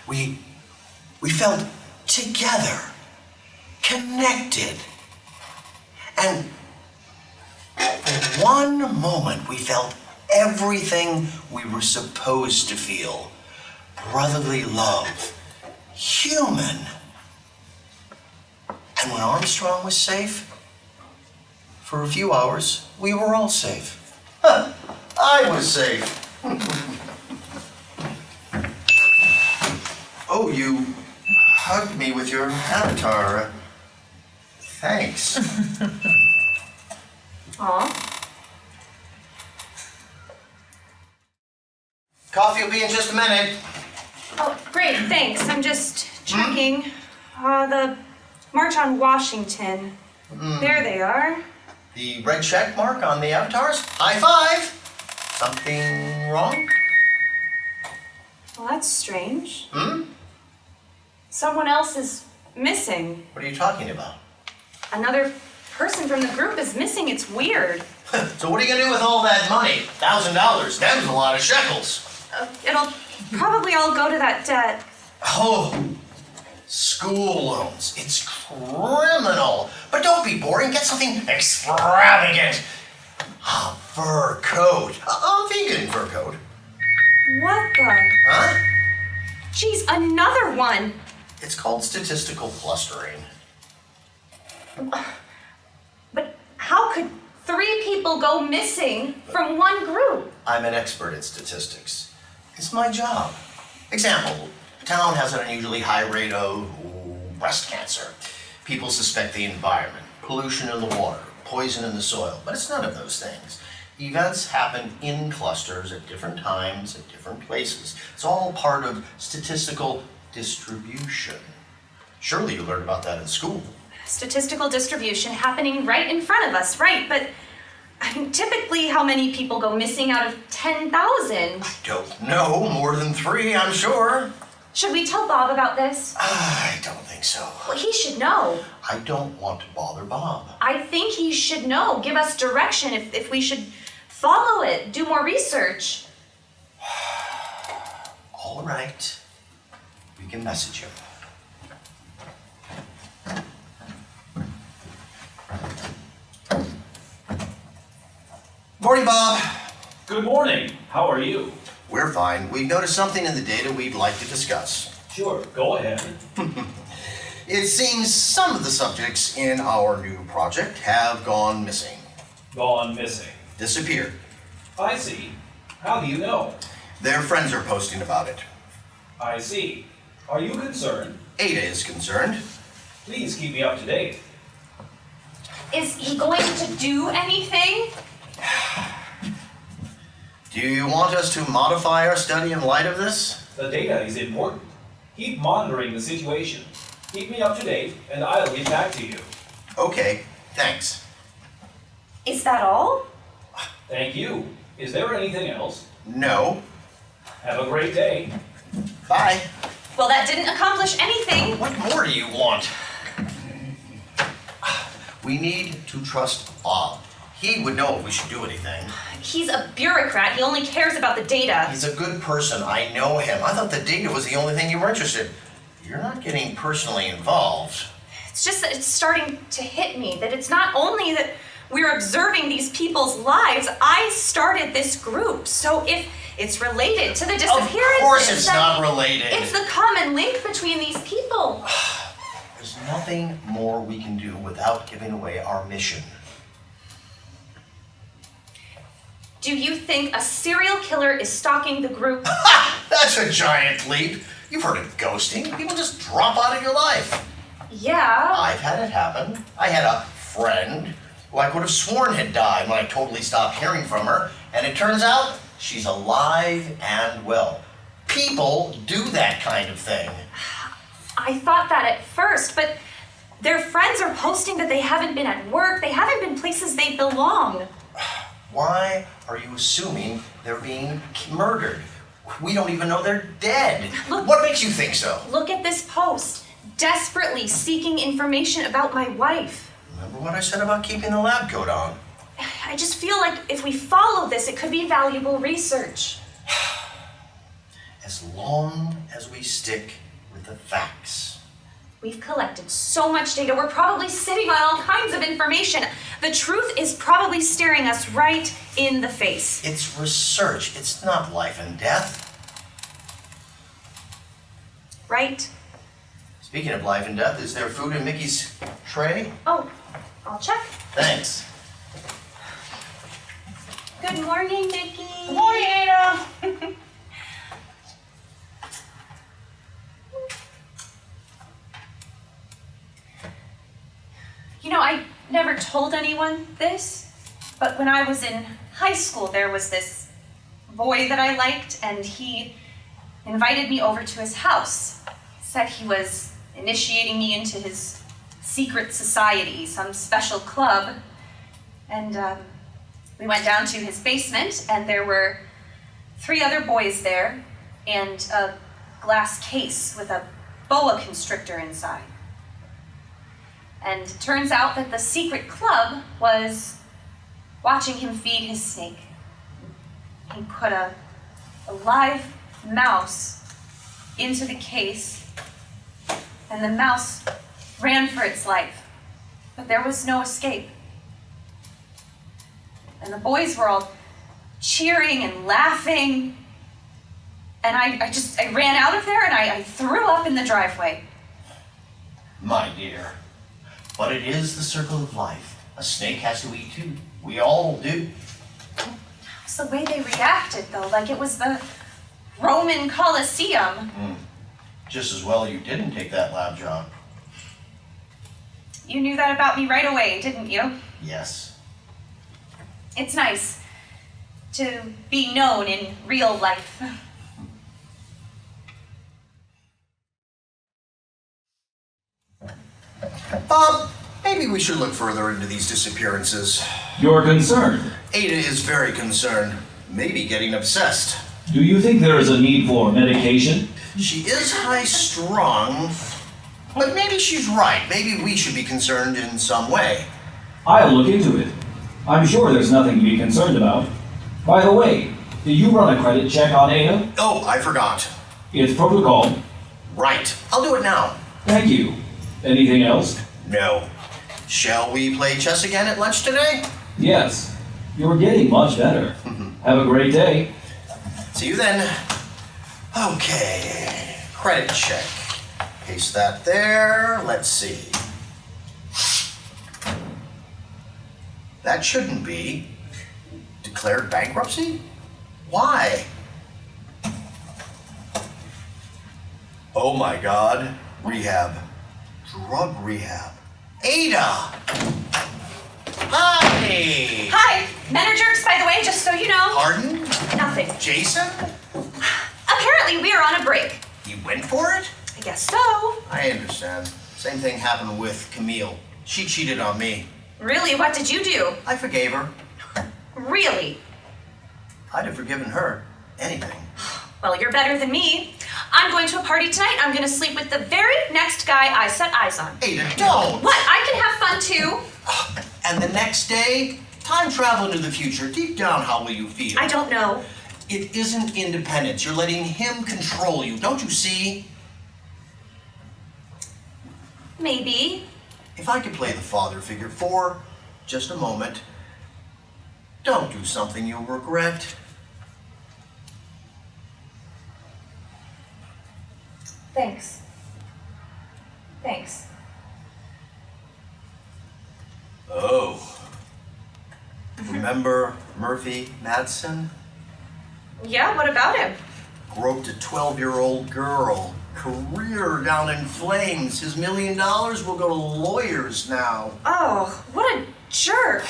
We felt together, connected, and for one moment we felt everything we were supposed to feel. Brotherly love, human. And when Armstrong was safe, for a few hours, we were all safe. I was safe. Oh, you hugged me with your avatar. Thanks. Aw. Coffee will be in just a minute. Oh, great, thanks. I'm just checking. The March on Washington. There they are. The red check mark on the avatars? High five! Something wrong? Well, that's strange. Hmm? Someone else is missing. What are you talking about? Another person from the group is missing. It's weird. So what are you gonna do with all that money? $1,000. That was a lot of shekels. It'll probably all go to that debt. Oh, school loans. It's criminal. But don't be boring. Get something extravagant. A fur coat. A vegan fur coat. What the? Huh? Geez, another one. It's called statistical clustering. But how could 3 people go missing from one group? I'm an expert at statistics. It's my job. Example, a town has an unusually high rate of breast cancer. People suspect the environment, pollution in the water, poison in the soil, but it's none of those things. Events happen in clusters at different times, at different places. It's all part of statistical distribution. Surely you learned about that in school. Statistical distribution happening right in front of us, right? But I mean, typically how many people go missing out of 10,000? I don't know. More than 3, I'm sure. Should we tell Bob about this? I don't think so. Well, he should know. I don't want to bother Bob. I think he should know. Give us direction if we should follow it, do more research. All right. We can message him. Morning, Bob. Good morning. How are you? We're fine. We've noticed something in the data we'd like to discuss. Sure, go ahead. It seems some of the subjects in our new project have gone missing. Gone missing. Disappeared. I see. How do you know? Their friends are posting about it. I see. Are you concerned? Ada is concerned. Please keep me up to date. Is he going to do anything? Do you want us to modify our study in light of this? The data is important. Keep monitoring the situation. Keep me up to date, and I'll get back to you. Okay, thanks. Is that all? Thank you. Is there anything else? No. Have a great day. Bye. Well, that didn't accomplish anything. What more do you want? We need to trust Bob. He would know if we should do anything. He's a bureaucrat. He only cares about the data. He's a good person. I know him. I thought the data was the only thing you were interested in. You're not getting personally involved. It's just that it's starting to hit me that it's not only that we're observing these people's lives. I started this group. So if it's related to the disappearances, Of course it's then not related. it's the common link between these people. There's nothing more we can do without giving away our mission. Do you think a serial killer is stalking the group? That's a giant leap. You've heard of ghosting. People just drop out of your life. Yeah. I've had it happen. I had a friend who I could have sworn had died when I totally stopped hearing from her, and it turns out she's alive and well. People do that kind of thing. I thought that at first, but their friends are posting that they haven't been at work. They haven't been places they belong. Why are you assuming they're being murdered? We don't even know they're dead. Look- What makes you think so? Look at this post. Desperately seeking information about my wife. Remember what I said about keeping the lab coat on? I just feel like if we follow this, it could be valuable research. As long as we stick with the facts. We've collected so much data, we're probably sitting on all kinds of information. The truth is probably staring us right in the face. It's research. It's not life and death. Right? Speaking of life and death, is there food in Mickey's tray? Oh, I'll check. Thanks. Good morning, Nikki. Good morning, Ada. You know, I never told anyone this, but when I was in high school, there was this boy that I liked, and he invited me over to his house. He said he was initiating me into his secret society, some special club. And we went down to his basement, and there were 3 other boys there, and a glass case with a boa constrictor inside. And it turns out that the secret club was watching him feed his snake. He put a live mouse into the case, and the mouse ran for its life. But there was no escape. And the boys were all cheering and laughing. And I ran out of there and I threw up in the driveway. My dear. But it is the circle of life. A snake has to eat too. We all do. It's the way they reacted, though, like it was the Roman Colosseum. Just as well you didn't take that lab job. You knew that about me right away, didn't you? Yes. It's nice to be known in real life. Bob, maybe we should look further into these disappearances. You're concerned. Ada is very concerned, maybe getting obsessed. Do you think there is a need for medication? She is high-strung, but maybe she's right. Maybe we should be concerned in some way. I'll look into it. I'm sure there's nothing to be concerned about. By the way, did you run a credit check on Ada? Oh, I forgot. It's protocol. Right, I'll do it now. Thank you. Anything else? No. Shall we play chess again at lunch today? Yes. You're getting much better. Have a great day. See you then. Okay, credit check. Paste that there. Let's see. That shouldn't be. Declared bankruptcy? Why? Oh my God. Rehab. Drug rehab. Ada! Hi! Hi! Men are jerks, by the way, just so you know. Pardon? Nothing. Jason? Apparently, we are on a break. You went for it? I guess so. I understand. Same thing happened with Camille. She cheated on me. Really? What did you do? I forgave her. Really? I'd have forgiven her. Anything. Well, you're better than me. I'm going to a party tonight. I'm going to sleep with the very next guy I set eyes on. Ada, don't! What? I can have fun too. And the next day, time travel into the future. Deep down, how will you feel? I don't know. It isn't independence. You're letting him control you. Don't you see? Maybe. If I could play the father figure for just a moment, don't do something you'll regret. Thanks. Thanks. Oh. Remember Murphy Madsen? Yeah, what about him? Groped a 12-year-old girl. Career down in flames. His $1 million will go to lawyers now. Oh, what a jerk.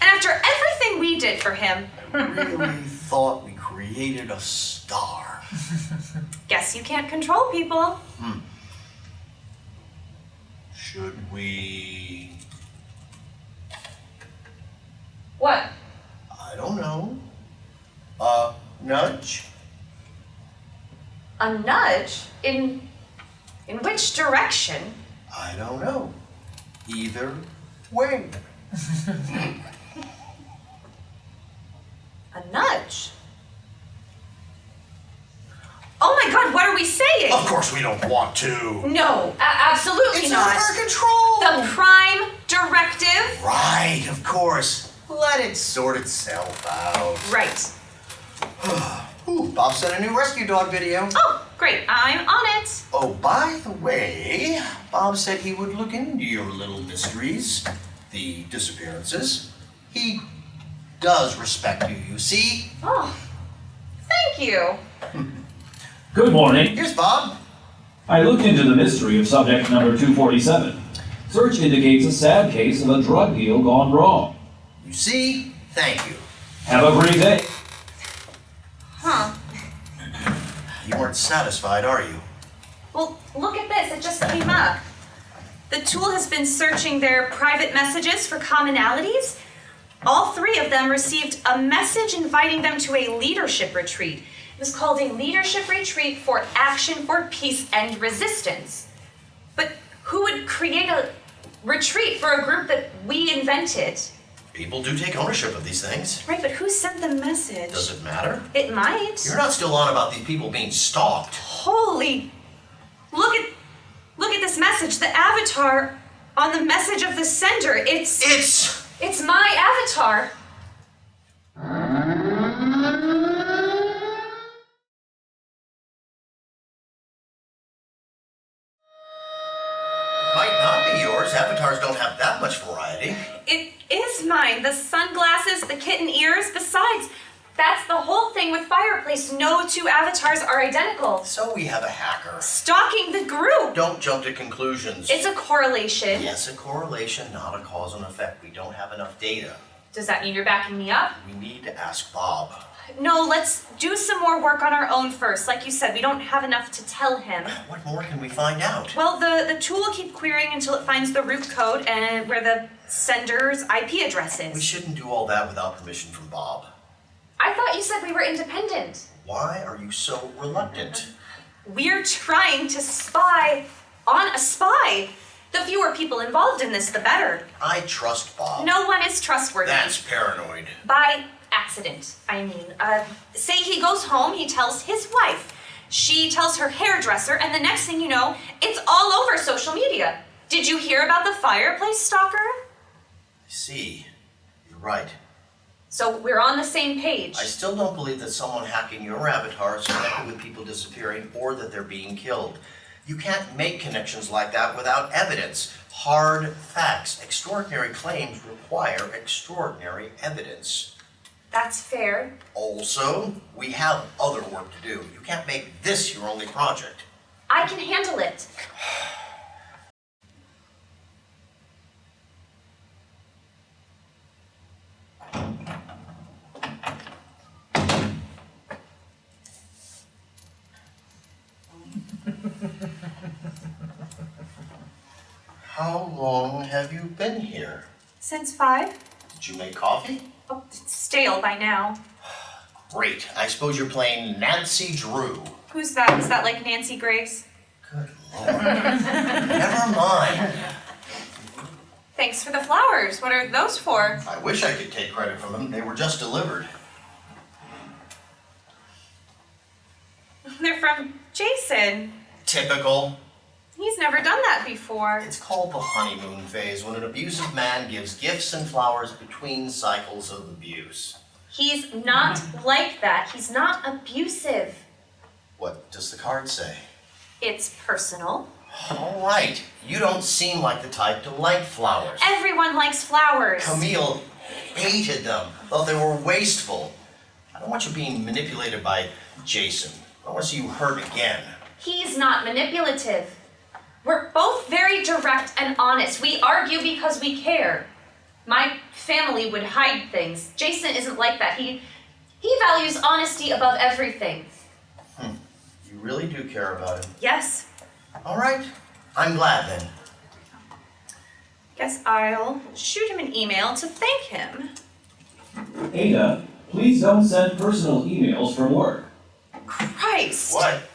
And after everything we did for him. I really thought we created a star. Guess you can't control people. Should we... What? I don't know. Nudge? A nudge? In which direction? I don't know. Either way. A nudge? Oh my God, what are we saying? Of course we don't want to. No, absolutely It's not. out of our control. The prime directive? Right, of course. Let it sort itself out. Right. Ooh, Bob sent a new rescue dog video. Oh, great, I'm on it. Oh, by the way, Bob said he would look into your little mysteries, the disappearances. He does respect you, you see? Oh, thank you. Good morning. Here's Bob. I looked into the mystery of subject number 247. Search indicates a sad case of a drug deal gone wrong. You see? Thank you. Have a great day. Huh. You weren't satisfied, are you? Well, look at this, it just came up. The tool has been searching their private messages for commonalities. All three of them received a message inviting them to a leadership retreat. It was called a leadership retreat for action for peace and resistance. But who would create a retreat for a group that we invented? People do take ownership of these things. Right, but who sent the message? Does it matter? It might. You're not still on about these people being stalked. Holy, look at this message. The avatar on the message of the sender. It's my avatar. Might not be yours. Avatars don't have that much variety. It is mine. The sunglasses, the kitten ears. Besides, that's the whole thing with Fireplace. No two avatars are identical. So we have a hacker. Stalking the group. Don't jump to conclusions. It's a correlation. Yes, a correlation, not a cause and effect. We don't have enough data. Does that mean you're backing me up? We need to ask Bob. No, let's do some more work on our own first. Like you said, we don't have enough to tell him. What more can we find out? Well, the tool will keep querying until it finds the root code and where the sender's IP address is. We shouldn't do all that without permission from Bob. I thought you said we were independent. Why are you so reluctant? We're trying to spy on a spy. The fewer people involved in this, the better. I trust Bob. No one is trustworthy. That's paranoid. By accident, I mean. Say he goes home, he tells his wife. She tells her hairdresser, and the next thing you know, it's all over social media. Did you hear about the fireplace stalker? I see. You're right. So we're on the same page. I still don't believe that someone hacking your avatar is connected with people disappearing or that they're being killed. You can't make connections like that without evidence. Hard facts. Extraordinary claims require extraordinary evidence. That's fair. Also, we have other work to do. You can't make this your only project. I can handle it. How long have you been here? Since 5? Did you make coffee? Oh, it's stale by now. Great. I suppose you're playing Nancy Drew. Who's that? Is that like Nancy Grace? Good Lord. Never mind. Thanks for the flowers. What are those for? I wish I could take credit for them. They were just delivered. They're from Jason. Typical. He's never done that before. It's called the honeymoon phase, when an abusive man gives gifts and flowers between cycles of abuse. He's not like that. He's not abusive. What does the card say? It's personal. All right. You don't seem like the type to like flowers. Everyone likes flowers. Camille hated them, thought they were wasteful. I don't want you being manipulated by Jason. I don't want to see you hurt again. He's not manipulative. We're both very direct and honest. We argue because we care. My family would hide things. Jason isn't like that. He values honesty above everything. You really do care about him. Yes. All right. I'm glad then. Guess I'll shoot him an email to thank him. Ada, please don't send personal emails from work. Christ. What?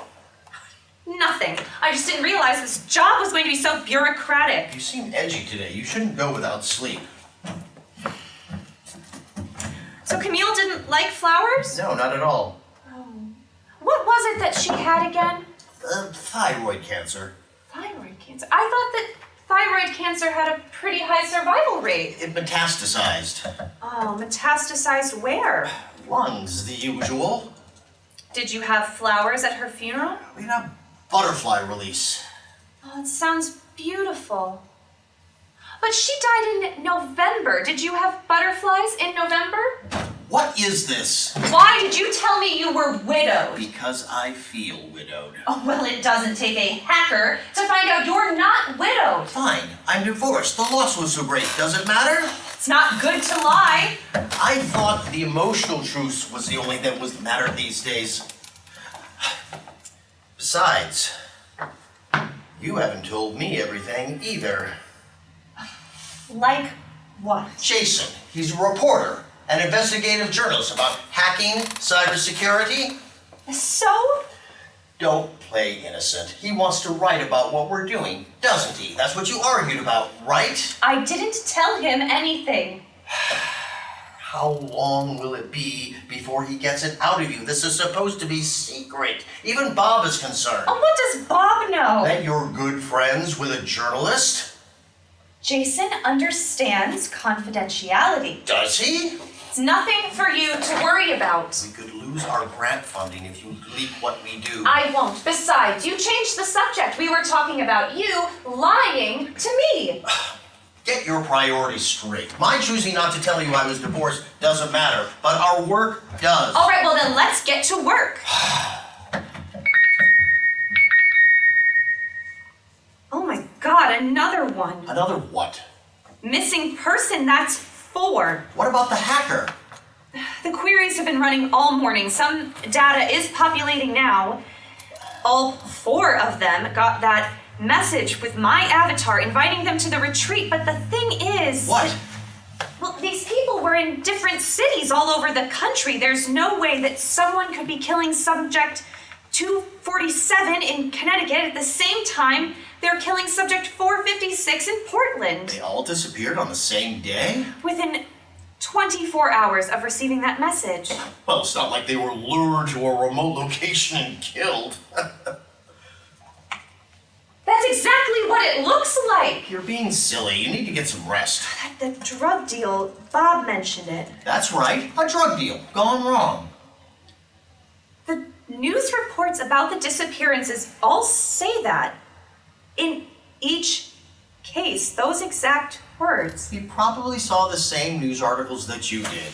Nothing. I just didn't realize this job was going to be so bureaucratic. You seem edgy today. You shouldn't go without sleep. So Camille didn't like flowers? No, not at all. What was it that she had again? Thyroid cancer. Thyroid cancer. I thought that thyroid cancer had a pretty high survival rate. It metastasized. Oh, metastasized where? Lungs, the usual. Did you have flowers at her funeral? We had a butterfly release. Oh, it sounds beautiful. But she died in November. Did you have butterflies in November? What is this? Why did you tell me you were widowed? Because I feel widowed. Oh, well, it doesn't take a hacker to find out you're not widowed. Fine, I'm divorced. The loss was so great. Does it matter? It's not good to lie. I thought the emotional truth was the only thing that was matter these days. Besides, you haven't told me everything either. Like what? Jason, he's a reporter, an investigative journalist about hacking, cybersecurity. So? Don't play innocent. He wants to write about what we're doing, doesn't he? That's what you argued about, right? I didn't tell him anything. How long will it be before he gets it out of you? This is supposed to be secret. Even Bob is concerned. Oh, what does Bob know? That you're good friends with a journalist? Jason understands confidentiality. Does he? It's nothing for you to worry about. We could lose our grant funding if you leak what we do. I won't. Besides, you changed the subject. We were talking about you lying to me. Get your priorities straight. My choosing not to tell you I was divorced doesn't matter, but our work does. All right, well then let's get to work. Oh my God, another one. Another what? Missing person, that's 4. What about the hacker? The queries have been running all morning. Some data is populating now. All 4 of them got that message with my avatar inviting them to the retreat, but the thing is... What? Well, these people were in different cities all over the country. There's no way that someone could be killing subject 247 in Connecticut at the same time they're killing subject 456 in Portland. They all disappeared on the same day? Within 24 hours of receiving that message. Well, it's not like they were lured to a remote location and killed. That's exactly what it looks like. You're being silly. You need to get some rest. The drug deal, Bob mentioned it. That's right. A drug deal gone wrong. The news reports about the disappearances all say that. In each case, those exact words. You probably saw the same news articles that you did.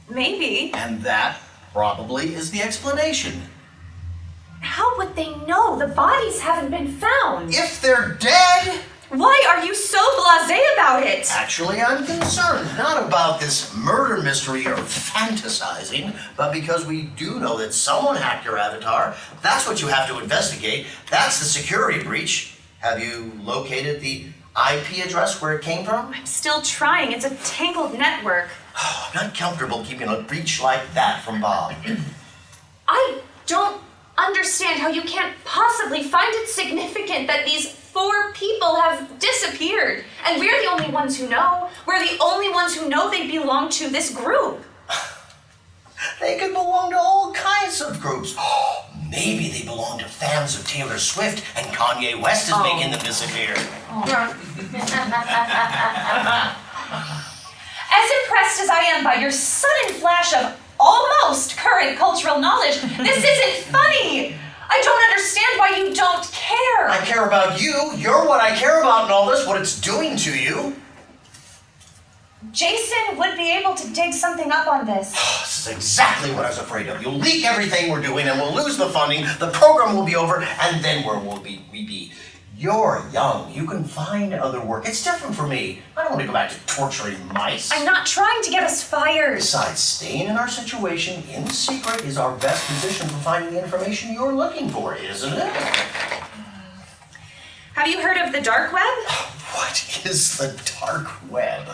Maybe. And that probably is the explanation. How would they know? The bodies haven't been found. If they're dead! Why are you so blasé about it? Actually, I'm concerned not about this murder mystery or fantasizing, but because we do know that someone hacked your avatar. That's what you have to investigate. That's the security breach. Have you located the IP address where it came from? I'm still trying. It's a tangled network. I'm not comfortable keeping a breach like that from Bob. I don't understand how you can't possibly find it significant that these 4 people have disappeared. And we're the only ones who know. We're the only ones who know they belong to this group. They could belong to all kinds of groups. Maybe they belong to fans of Taylor Swift and Kanye West is making them disappear. As impressed as I am by your sudden flash of almost current cultural knowledge, this isn't funny. I don't understand why you don't care. I care about you. You're what I care about in all this, what it's doing to you. Jason would be able to dig something up on this. This is exactly what I was afraid of. You'll leak everything we're doing and we'll lose the funding, the program will be over, and then where will we be? You're young. You can find other work. It's different for me. I don't want to go back to torturing mice. I'm not trying to get us fired. Besides, staying in our situation in secret is our best position for finding the information you're looking for, isn't it? Have you heard of the dark web? What is the dark web?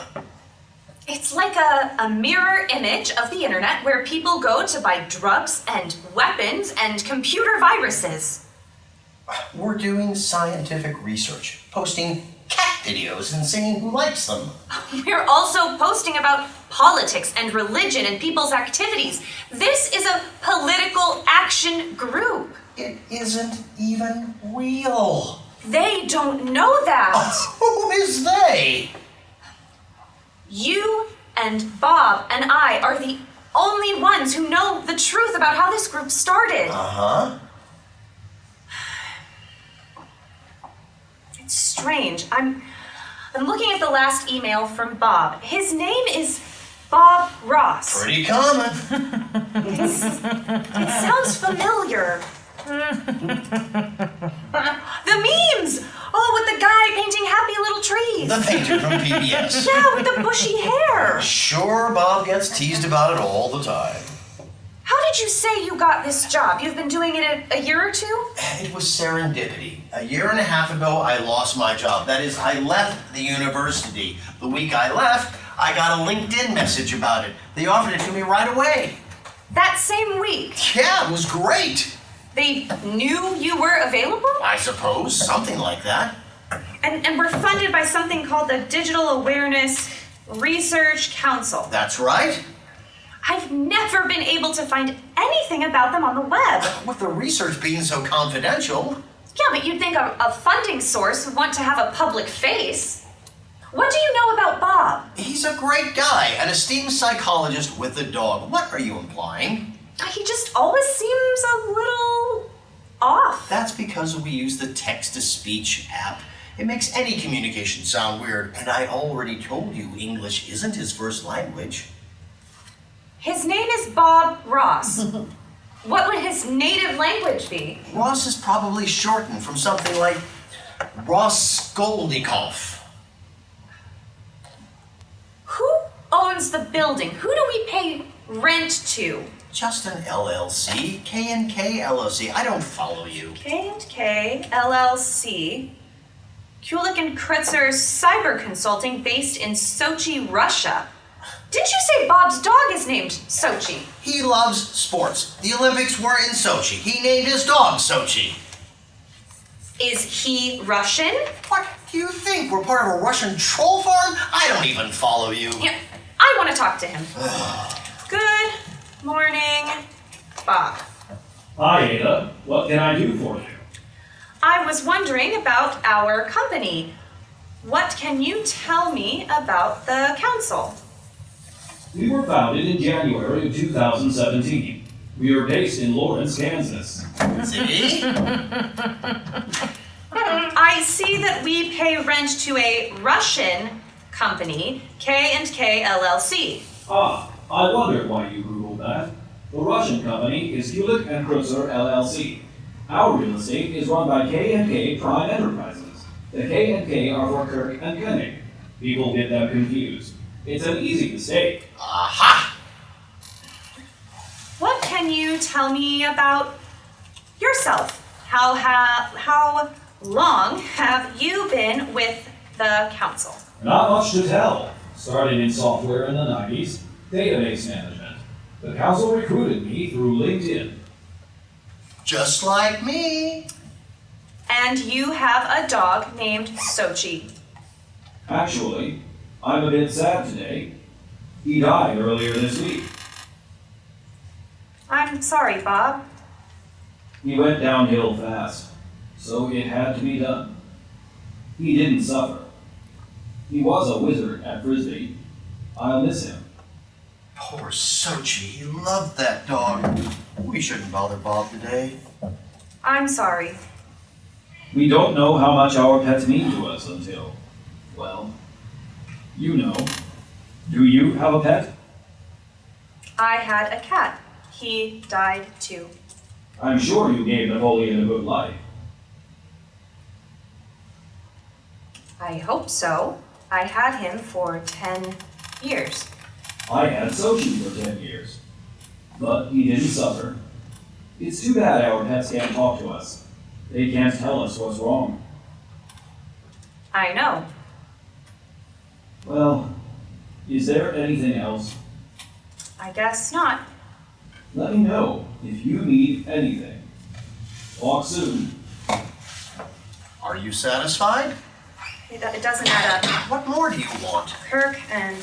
It's like a mirror image of the internet where people go to buy drugs and weapons and computer viruses. We're doing scientific research, posting cat videos and seeing who likes them. We're also posting about politics and religion and people's activities. This is a political action group. It isn't even real. They don't know that. Who is they? You and Bob and I are the only ones who know the truth about how this group started. Uh-huh. It's strange. I'm looking at the last email from Bob. His name is Bob Ross. Pretty common. It sounds familiar. The memes! Oh, with the guy painting happy little trees. The painter from PBS. Yeah, with the bushy hair. Sure, Bob gets teased about it all the time. How did you say you got this job? You've been doing it a year or two? It was serendipity. A year and a half ago, I lost my job. That is, I left the university. The week I left, I got a LinkedIn message about it. They offered it to me right away. That same week? Yeah, it was great. They knew you were available? I suppose, something like that. And we're funded by something called the Digital Awareness Research Council. That's right. I've never been able to find anything about them on the web. With the research being so confidential. Yeah, but you'd think a funding source would want to have a public face. What do you know about Bob? He's a great guy, an esteemed psychologist with a dog. What are you implying? He just always seems a little off. That's because we use the text-to-speech app. It makes any communication sound weird, and I already told you English isn't his first language. His name is Bob Ross. What would his native language be? Ross is probably shortened from something like Raskolnikov. owns the building? Who do we pay rent to? Just an LLC, K&K LLC. I don't follow you. K&K LLC. Kulik and Kreutzer Cyber Consulting based in Sochi, Russia. Did you say Bob's dog is named Sochi? He loves sports. The Olympics were in Sochi. He named his dog Sochi. Is he Russian? What do you think? We're part of a Russian troll farm? I don't even follow you. Yeah, I want to talk to him. Good morning, Bob. Hi, Ada. What can I do for you? I was wondering about our company. What can you tell me about the council? We were founded in January of 2017. We are based in Lawrence, Kansas. See? I see that we pay rent to a Russian company, K&K LLC. Ah, I wondered why you Googled that. The Russian company is Kulik and Kreutzer LLC. Our real estate is run by K&K Prime Enterprises. The K&K are for Kirk and Koenig. People get them confused. It's an easy mistake. Aha! What can you tell me about yourself? How long have you been with the council? Not much to tell. Started in software in the 90s, database management. The council recruited me through LinkedIn. Just like me. And you have a dog named Sochi. Actually, I'm a bit sad today. He died earlier this week. I'm sorry, Bob. He went downhill fast, so it had to be done. He didn't suffer. He was a wizard at Frisbee. I'll miss him. Poor Sochi. He loved that dog. We shouldn't bother Bob today. I'm sorry. We don't know how much our pets mean to us until, well, you know. Do you have a pet? I had a cat. He died too. I'm sure you gave Napoleon a good life. I hope so. I had him for 10 years. I had Sochi for 10 years, but he didn't suffer. It's too bad our pets can't talk to us. They can't tell us what's wrong. I know. Well, is there anything else? I guess not. Let me know if you need anything. Talk soon. Are you satisfied? It doesn't add up. What more do you want? Kirk and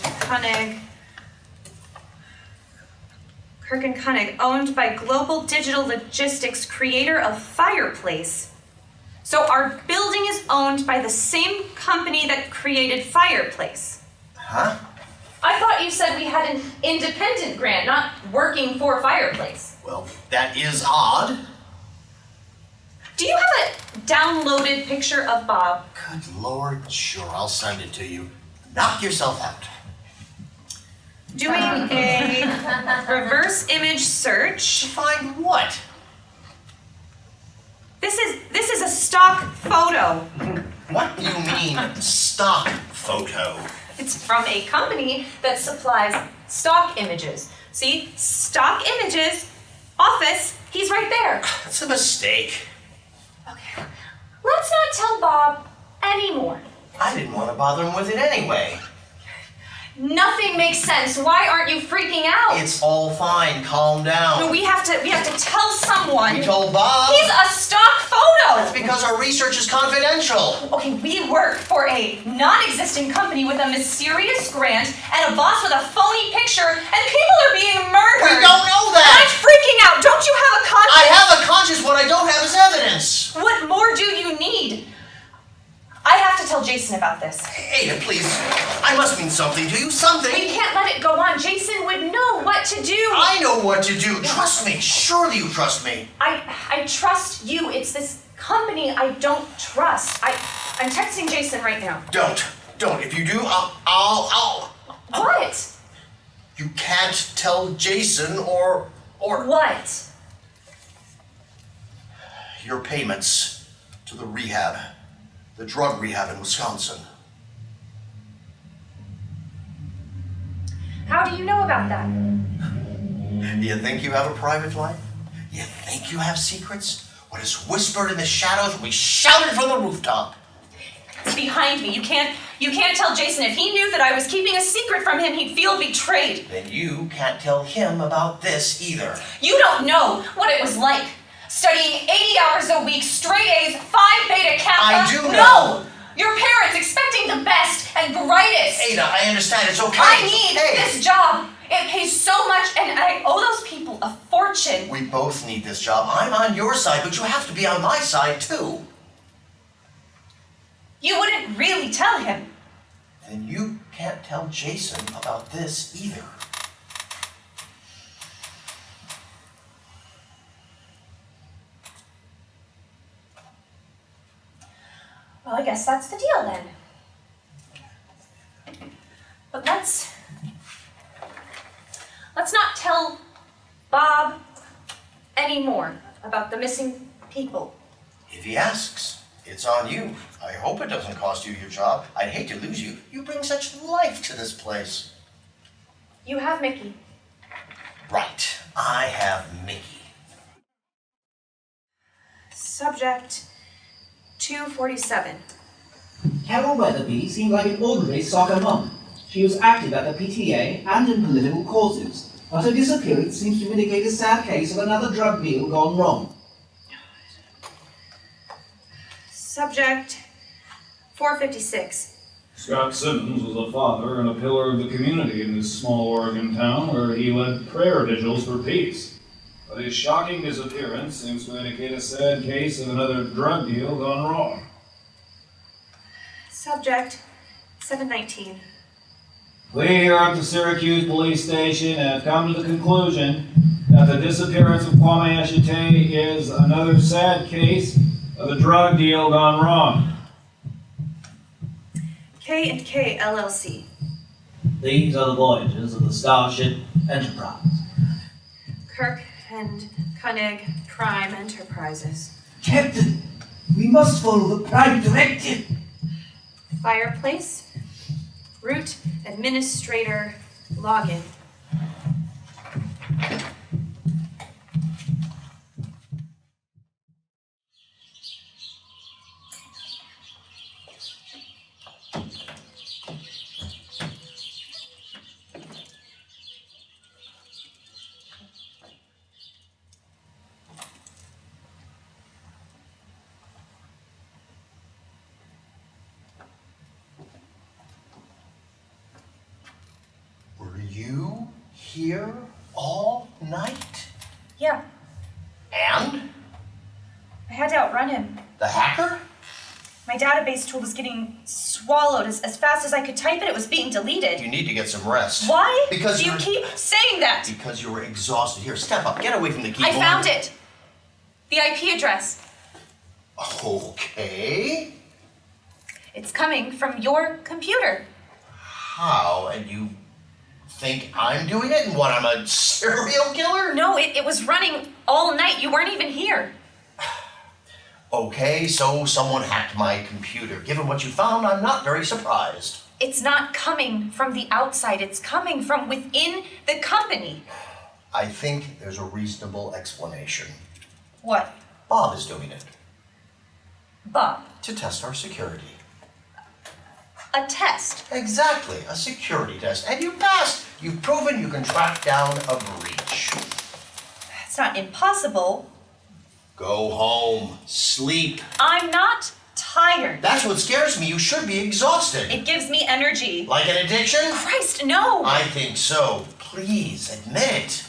Koenig, owned by Global Digital Logistics, creator of Fireplace. So our building is owned by the same company that created Fireplace. Huh? I thought you said we had an independent grant, not working for Fireplace. Well, that is odd. Do you have a downloaded picture of Bob? Good Lord, sure, I'll send it to you. Knock yourself out. Doing a reverse image search. Find what? This is a stock photo. What do you mean, stock photo? It's from a company that supplies stock images. See, stock images, office, he's right there. That's a mistake. Okay, let's not tell Bob anymore. I didn't want to bother him with it anyway. Nothing makes sense. Why aren't you freaking out? It's all fine, calm down. No, we have to tell someone. We told Bob. He's a stock photo. That's because our research is confidential. Okay, we work for a non-existent company with a mysterious grant and a boss with a phony picture, and people are being murdered. We don't know And I'm that. freaking out. Don't you have a conscience? I have a conscience. What I don't have is evidence. What more do you need? I have to tell Jason about this. Ada, please. I must mean something to you. Something. We can't let it go on. Jason would know what to do. I know what to do. Trust me. Surely you trust me. I trust you. It's this company I don't trust. I'm texting Jason right now. Don't. If you do, I'll. What? You can't tell Jason or What? your payments to the rehab, the drug rehab in Wisconsin. How do you know about that? Do you think you have a private life? You think you have secrets? What is whispered in the shadows will be shouted from the rooftop. It's behind me. You can't tell Jason. If he knew that I was keeping a secret from him, he'd feel betrayed. Then you can't tell him about this either. You don't know what it was like. Studying 80 hours a week, straight A's, Phi Beta Kappa. I do know. No! Your parents expecting the best and brightest. Ada, I understand. It's okay. I It's need okay. this job. It pays so much, and I owe those people a fortune. We both need this job. I'm on your side, but you have to be on my side, too. You wouldn't really tell him. Then you can't tell Jason about this either. Well, I guess that's the deal then. But let's not tell Bob any more about the missing people. If he asks, it's on you. I hope it doesn't cost you your job. I'd hate to lose you. You bring such life to this place. You have Mickey. Right. I have Mickey. Subject 247. Carol Weatherby seemed like an ordinary soccer mum. She was active at the PTA and in political causes, but her disappearance seems to indicate a sad case of another drug deal gone wrong. Subject 456. Scott Simmons was a father and a pillar of the community in this small Oregon town where he led prayer vigils for peace. But his shocking disappearance seems to indicate a sad case of another drug deal gone wrong. Subject 719. We here at the Syracuse Police Station have come to the conclusion that the disappearance of Kwame Eshite is another sad case of a drug deal gone wrong. K&K LLC. These are the voyages of the Starship Enterprise. Kirk and Koenig Prime Enterprises. Captain, we must follow the Prime Directive. Fireplace. Root Administrator Login. Were you here all night? Yeah, And? I had to outrun him. The hacker? My database tool was getting swallowed as fast as I could type it. It was being deleted. You need to get some rest. Why Because do you you're- keep saying that? Because you were exhausted. Here, step up. Get away from the keyboard. I found it. The IP address. Okay. It's coming from your computer. How? And you think I'm doing it? And what, I'm a serial killer? No, it was running all night. You weren't even here. Okay, so someone hacked my computer. Given what you found, I'm not very surprised. It's not coming from the outside. It's coming from within the company. I think there's a reasonable explanation. What? Bob is doing it Bob. to test our security. A test. Exactly, a security test. And you passed. You've proven you can track down a breach. It's not impossible. Go home. Sleep. I'm not tired. That's what scares me. You should be exhausted. It gives me energy. Like an addiction? Christ, no! I think so. Please, admit it.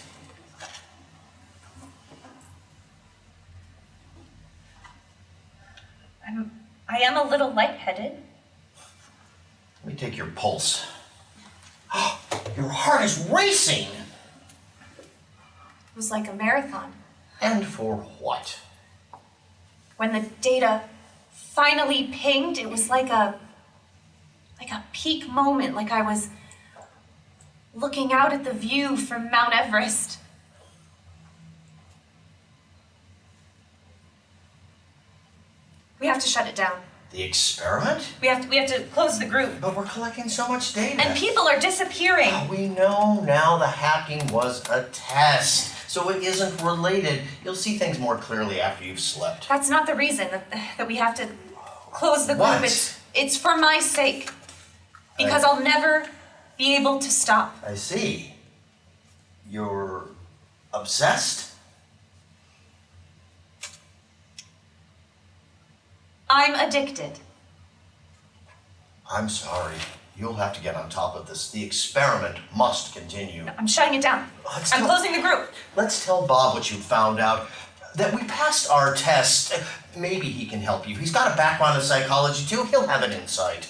I am a little lightheaded. Let me take your pulse. Your heart is racing. It was like a marathon. And for what? When the data finally pinged, it was like a peak moment, like I was looking out at the view from Mount Everest. We have to shut it down. The experiment? We have to close the group. But we're collecting so much data. And people are disappearing. Oh, we know now the hacking was a test, so it isn't related. You'll see things more clearly after you've slept. That's not the reason that we have to close the group. What? It's for my sake. Because I'll never be able to stop. I see. You're obsessed? I'm addicted. I'm sorry. You'll have to get on top of this. The experiment must continue. I'm shutting it down. I'm closing the group. Let's tell Bob what you found out. That we passed our test. Maybe he can help you. He's got a background in psychology too. He'll have an insight.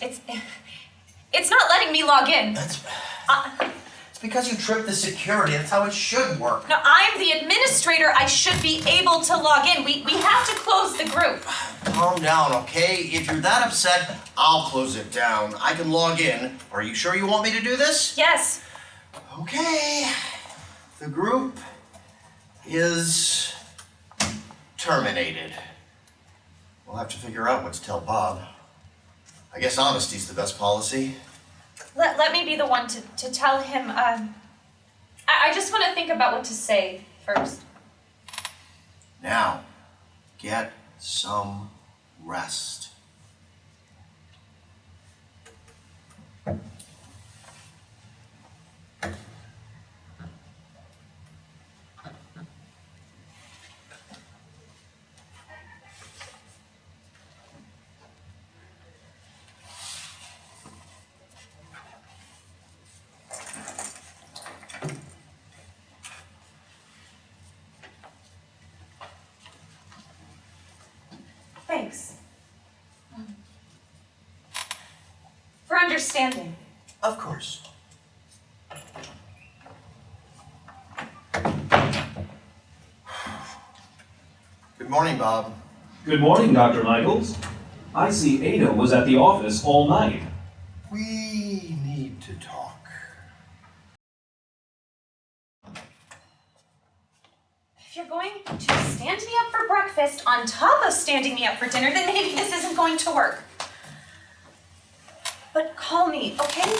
It's not letting me log in. It's because you tripped the security. That's how it should work. No, I'm the administrator. I should be able to log in. We have to close the group. Calm down, okay? If you're that upset, I'll close it down. I can log in. Are you sure you want me to do this? Yes. Okay. The group is terminated. We'll have to figure out what to tell Bob. I guess honesty's the best policy. Let me be the one to tell him. I just want to think about what to say first. Now, get some rest. Thanks. For understanding. Of course. Good morning, Bob. Good morning, Dr. Michaels. I see Ada was at the office all night. We need to talk. If you're going to stand me up for breakfast on top of standing me up for dinner, then maybe this isn't going to work. But call me, okay?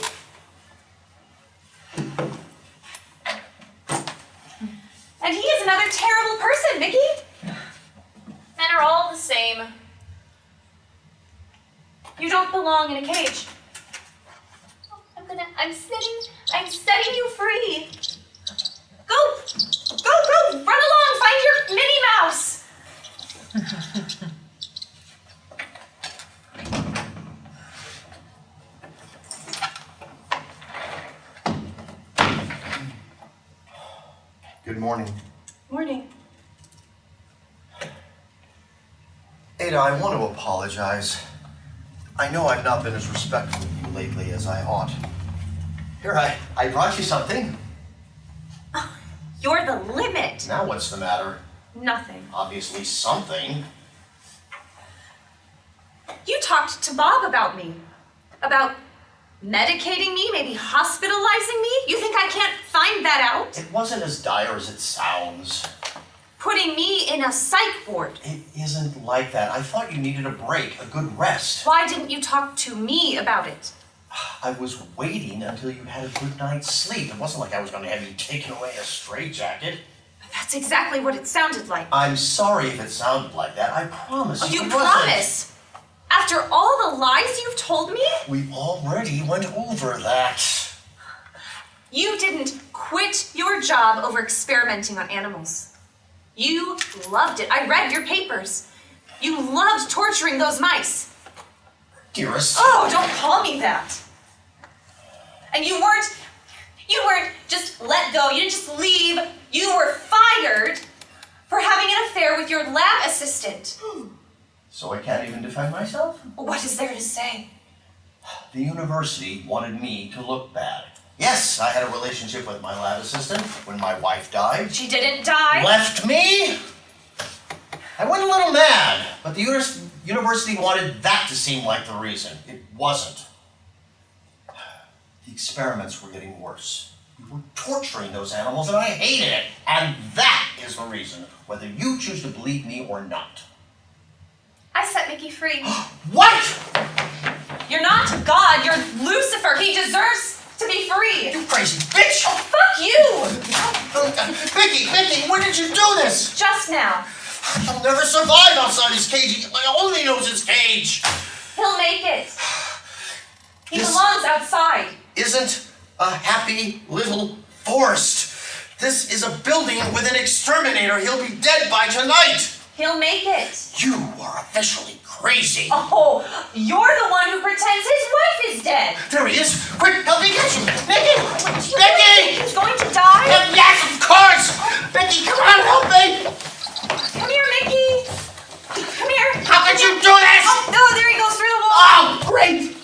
And he is another terrible person, Mickey. Men are all the same. You don't belong in a cage. Oh, I'm setting you free. Go, run along, find your Minnie Mouse. Good morning. Morning. Ada, I want to apologize. I know I've not been as respectful of you lately as I ought. Here, I brought you something. Oh, you're the limit. Now what's the matter? Nothing. Obviously something. You talked to Bob about me. About medicating me, maybe hospitalizing me? You think I can't find that out? It wasn't as dire as it sounds. Putting me in a psych ward. It isn't like that. I thought you needed a break, a good rest. Why didn't you talk to me about it? I was waiting until you had a good night's sleep. It wasn't like I was going to have you taken away in a straitjacket. That's exactly what it sounded like. I'm sorry if it sounded like that. I promise You it promise? After all the lies you've told me? We already went over that. You didn't quit your job over experimenting on animals. You loved it. I read your papers. You loved torturing those mice. Dearest. Oh, don't call me that. And you weren't just let go. You didn't just leave. You were fired for having an affair with your lab assistant. So I can't even defend myself? What is there to say? The university wanted me to look bad. Yes, I had a relationship with my lab assistant when my wife died. She didn't die. Left me? I went a little mad, but the university wanted that to seem like the reason. It wasn't. The experiments were getting worse. We were torturing those animals and I hated it. And that is the reason, whether you choose to believe me or not. I set Mickey free. What? You're not God, you're Lucifer. He deserves to be free. You crazy bitch! Oh, fuck you! Mickey, when did you do this? Just now. I'll never survive outside his cage. He only knows his cage. He'll make it. He This- belongs outside. Isn't a happy little forest. This is a building with an exterminator. He'll be dead by tonight. He'll make it. You are officially crazy. Oh, you're the one who pretends his wife is dead. There he is. Quick, help me get you. Mickey! Mickey! He's going to die? Yes, of course! Mickey, come on, help me! Come here, Mickey. Come here. How could you do this? Oh, no, there he goes through the wall. Oh, great!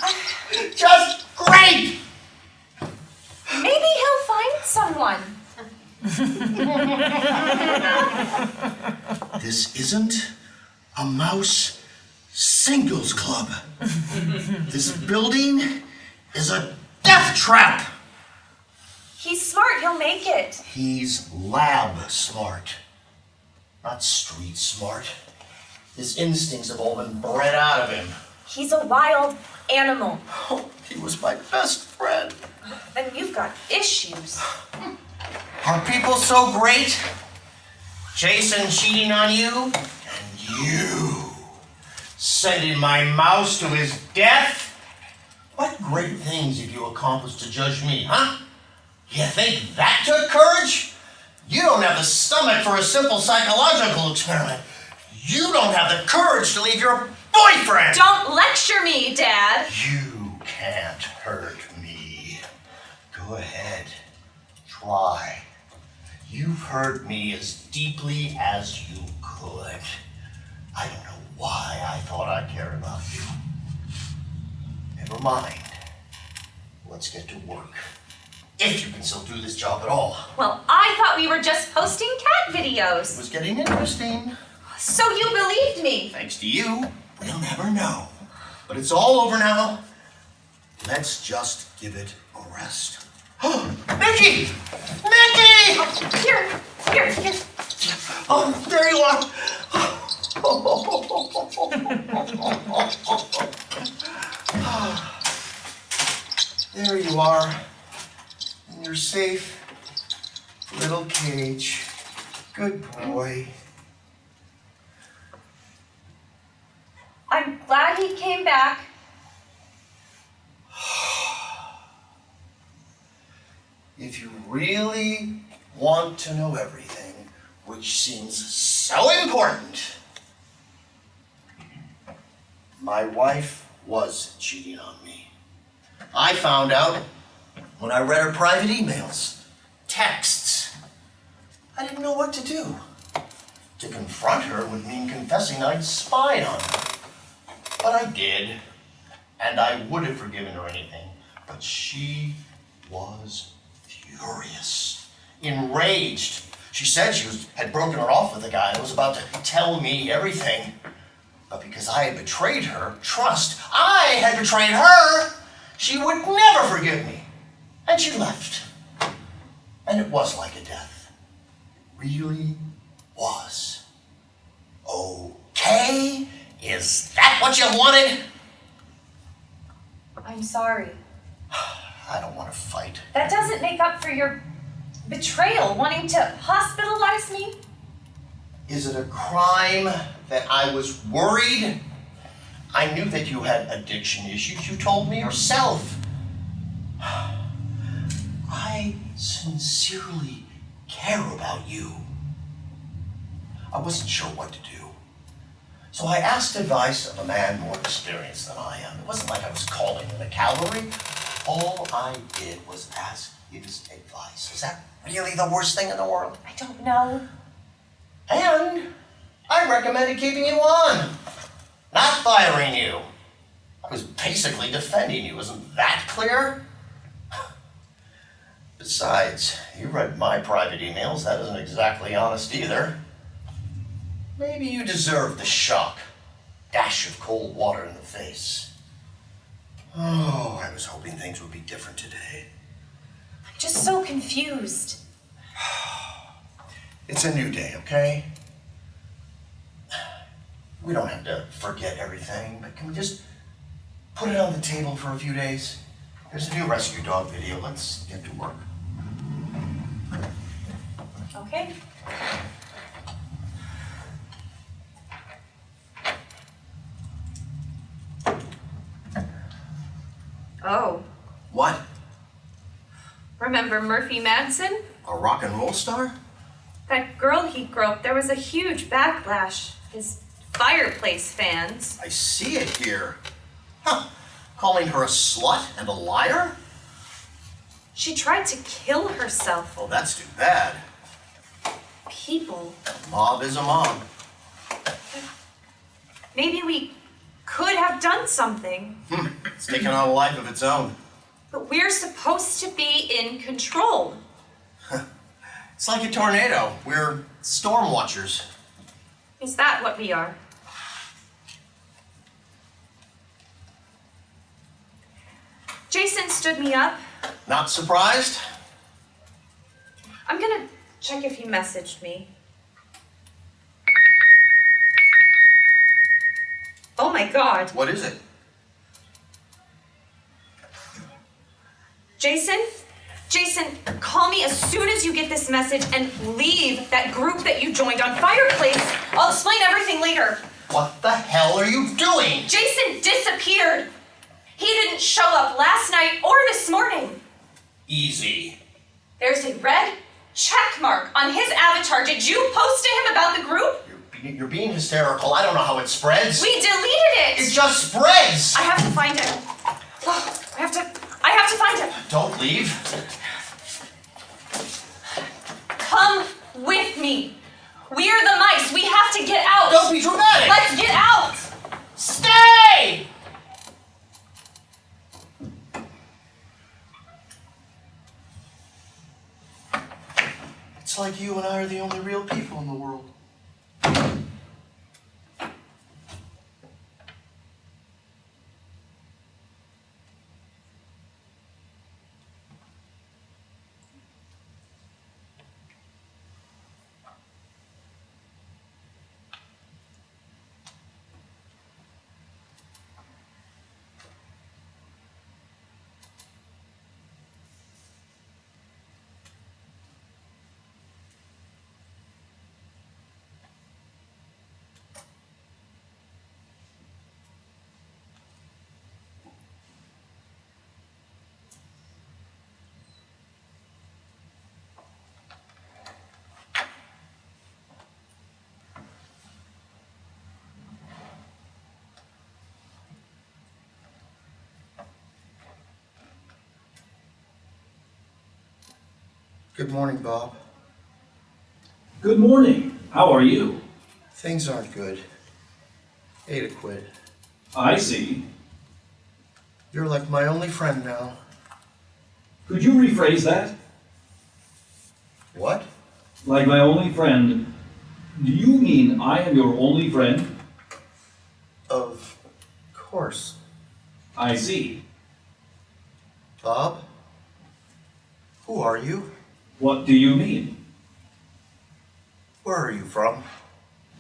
Just great! Maybe he'll find someone. This isn't a mouse singles club. This building is a death trap. He's smart. He'll make it. He's lab smart, not street smart. His instincts have all been bred out of him. He's a wild animal. Oh, he was my best friend. And you've got issues. Are people so great? Jason cheating on you, and you sending my mouse to his death? What great things have you accomplished to judge me, huh? You think that took courage? You don't have the stomach for a simple psychological experiment. You don't have the courage to leave your boyfriend! Don't lecture me, Dad. You can't hurt me. Go ahead. Try. You've hurt me as deeply as you could. I don't know why I thought I cared about you. Never mind. Let's get to work. If you can still do this job at all. Well, I thought we were just posting cat It videos. was getting interesting. So you believed me. Thanks to you, we'll never know. But it's all over now. Let's just give it a rest. Oh, Mickey! Mickey! Here. Oh, there you are. There you are. In your safe little cage. Good boy. I'm glad he came back. If you really want to know everything, which seems so important, my wife was cheating on me. I found out when I read her private emails, texts. I didn't know what to do. To confront her would mean confessing I'd spied on her. But I did, and I would have forgiven her anything. But she was furious, enraged. She said had broken her off with the guy and was about to tell me everything. But because I had betrayed her trust, I had betrayed her, she would never forgive me. And she left. And it was like a death. Really was. Okay? Is that what you wanted? I'm sorry. I don't want to fight. That doesn't make up for your betrayal, wanting to hospitalize me. Is it a crime that I was worried? I knew that you had addiction issues. You told me yourself. I sincerely care about you. I wasn't sure what to do. So I asked advice of a man more experienced than I am. It wasn't like I was calling in the cavalry. All I did was ask his advice. Is that really the worst thing in the world? I don't know. And I recommended keeping you on, not firing you. I was basically defending you. Isn't that clear? Besides, you read my private emails. That isn't exactly honest either. Maybe you deserve the shock. Dash of cold water in the face. Oh, I was hoping things would be different today. I'm just so confused. It's a new day, okay? We don't have to forget everything, but can we just put it on the table for a few days? There's a new rescue dog video. Let's get to work. Okay. Oh, What? remember Murphy Madsen? A rock and roll star? That girl he groped, there was a huge backlash. His fireplace fans. I see it here. Huh. Calling her a slut and a liar? She tried to kill herself. Oh, that's too bad. People. A mob is a mob. Maybe we could have done something. It's taken on a life of its own. But we're supposed to be in control. It's like a tornado. We're storm watchers. Is that what we are? Jason stood me up. Not surprised? I'm gonna check if he messaged me. Oh my God. What is it? Jason, call me as soon as you get this message and leave that group that you joined on Fireplace. I'll explain everything later. What the hell are you doing? Jason disappeared. He didn't show up last night or this morning. Easy. There's a red check mark on his avatar. Did you post to him about the group? You're being hysterical. I don't know how it spreads. We deleted it. It just spreads. I have to find him. Oh, I have to find him. Don't leave. Come with me. We're the mice. We have to get out. Don't be dramatic. Let's get out. Stay! It's like you and I are the only real people in the world. Good morning, Bob. Good morning. How are you? Things aren't good. Ada quit. I see. You're like my only friend now. Could you rephrase that? What? Like my only friend. Do you mean I am your only friend? Of course. I see. Bob? Who are you? What do you mean? Where are you from?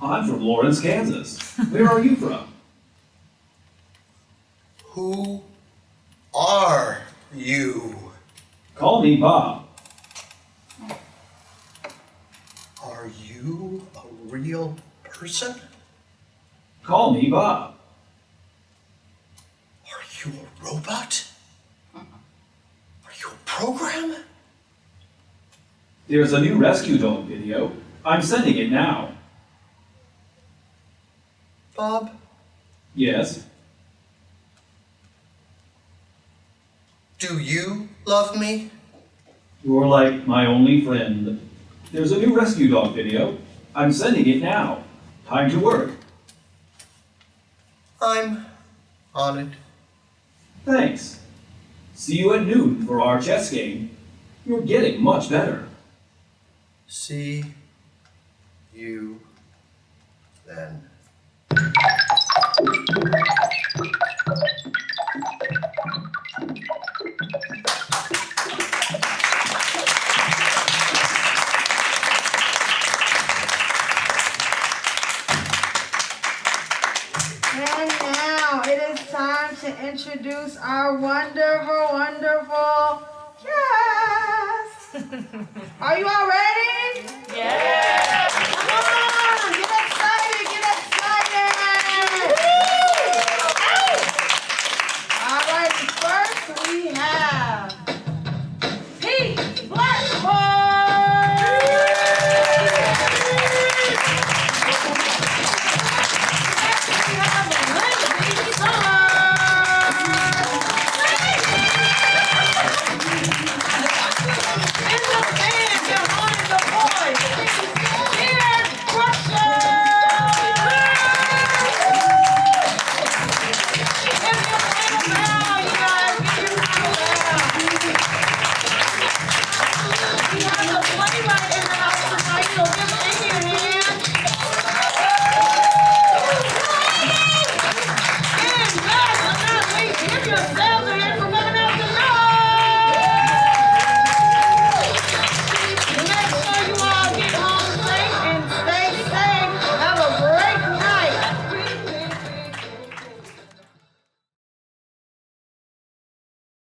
I'm from Lawrence, Kansas. Where are you from? Who are you? Call me Bob. Are you a real person? Call me Bob. Are you a robot? Are you a program? There's a new rescue dog video. I'm sending it now. Bob? Yes? Do you love me? You're like my only friend. There's a new rescue dog video. I'm sending it now. Time to work. I'm on it. Thanks. See you at noon for our chess game. You're getting much better. See you then. to introduce our wonderful, wonderful cast. Are you all ready?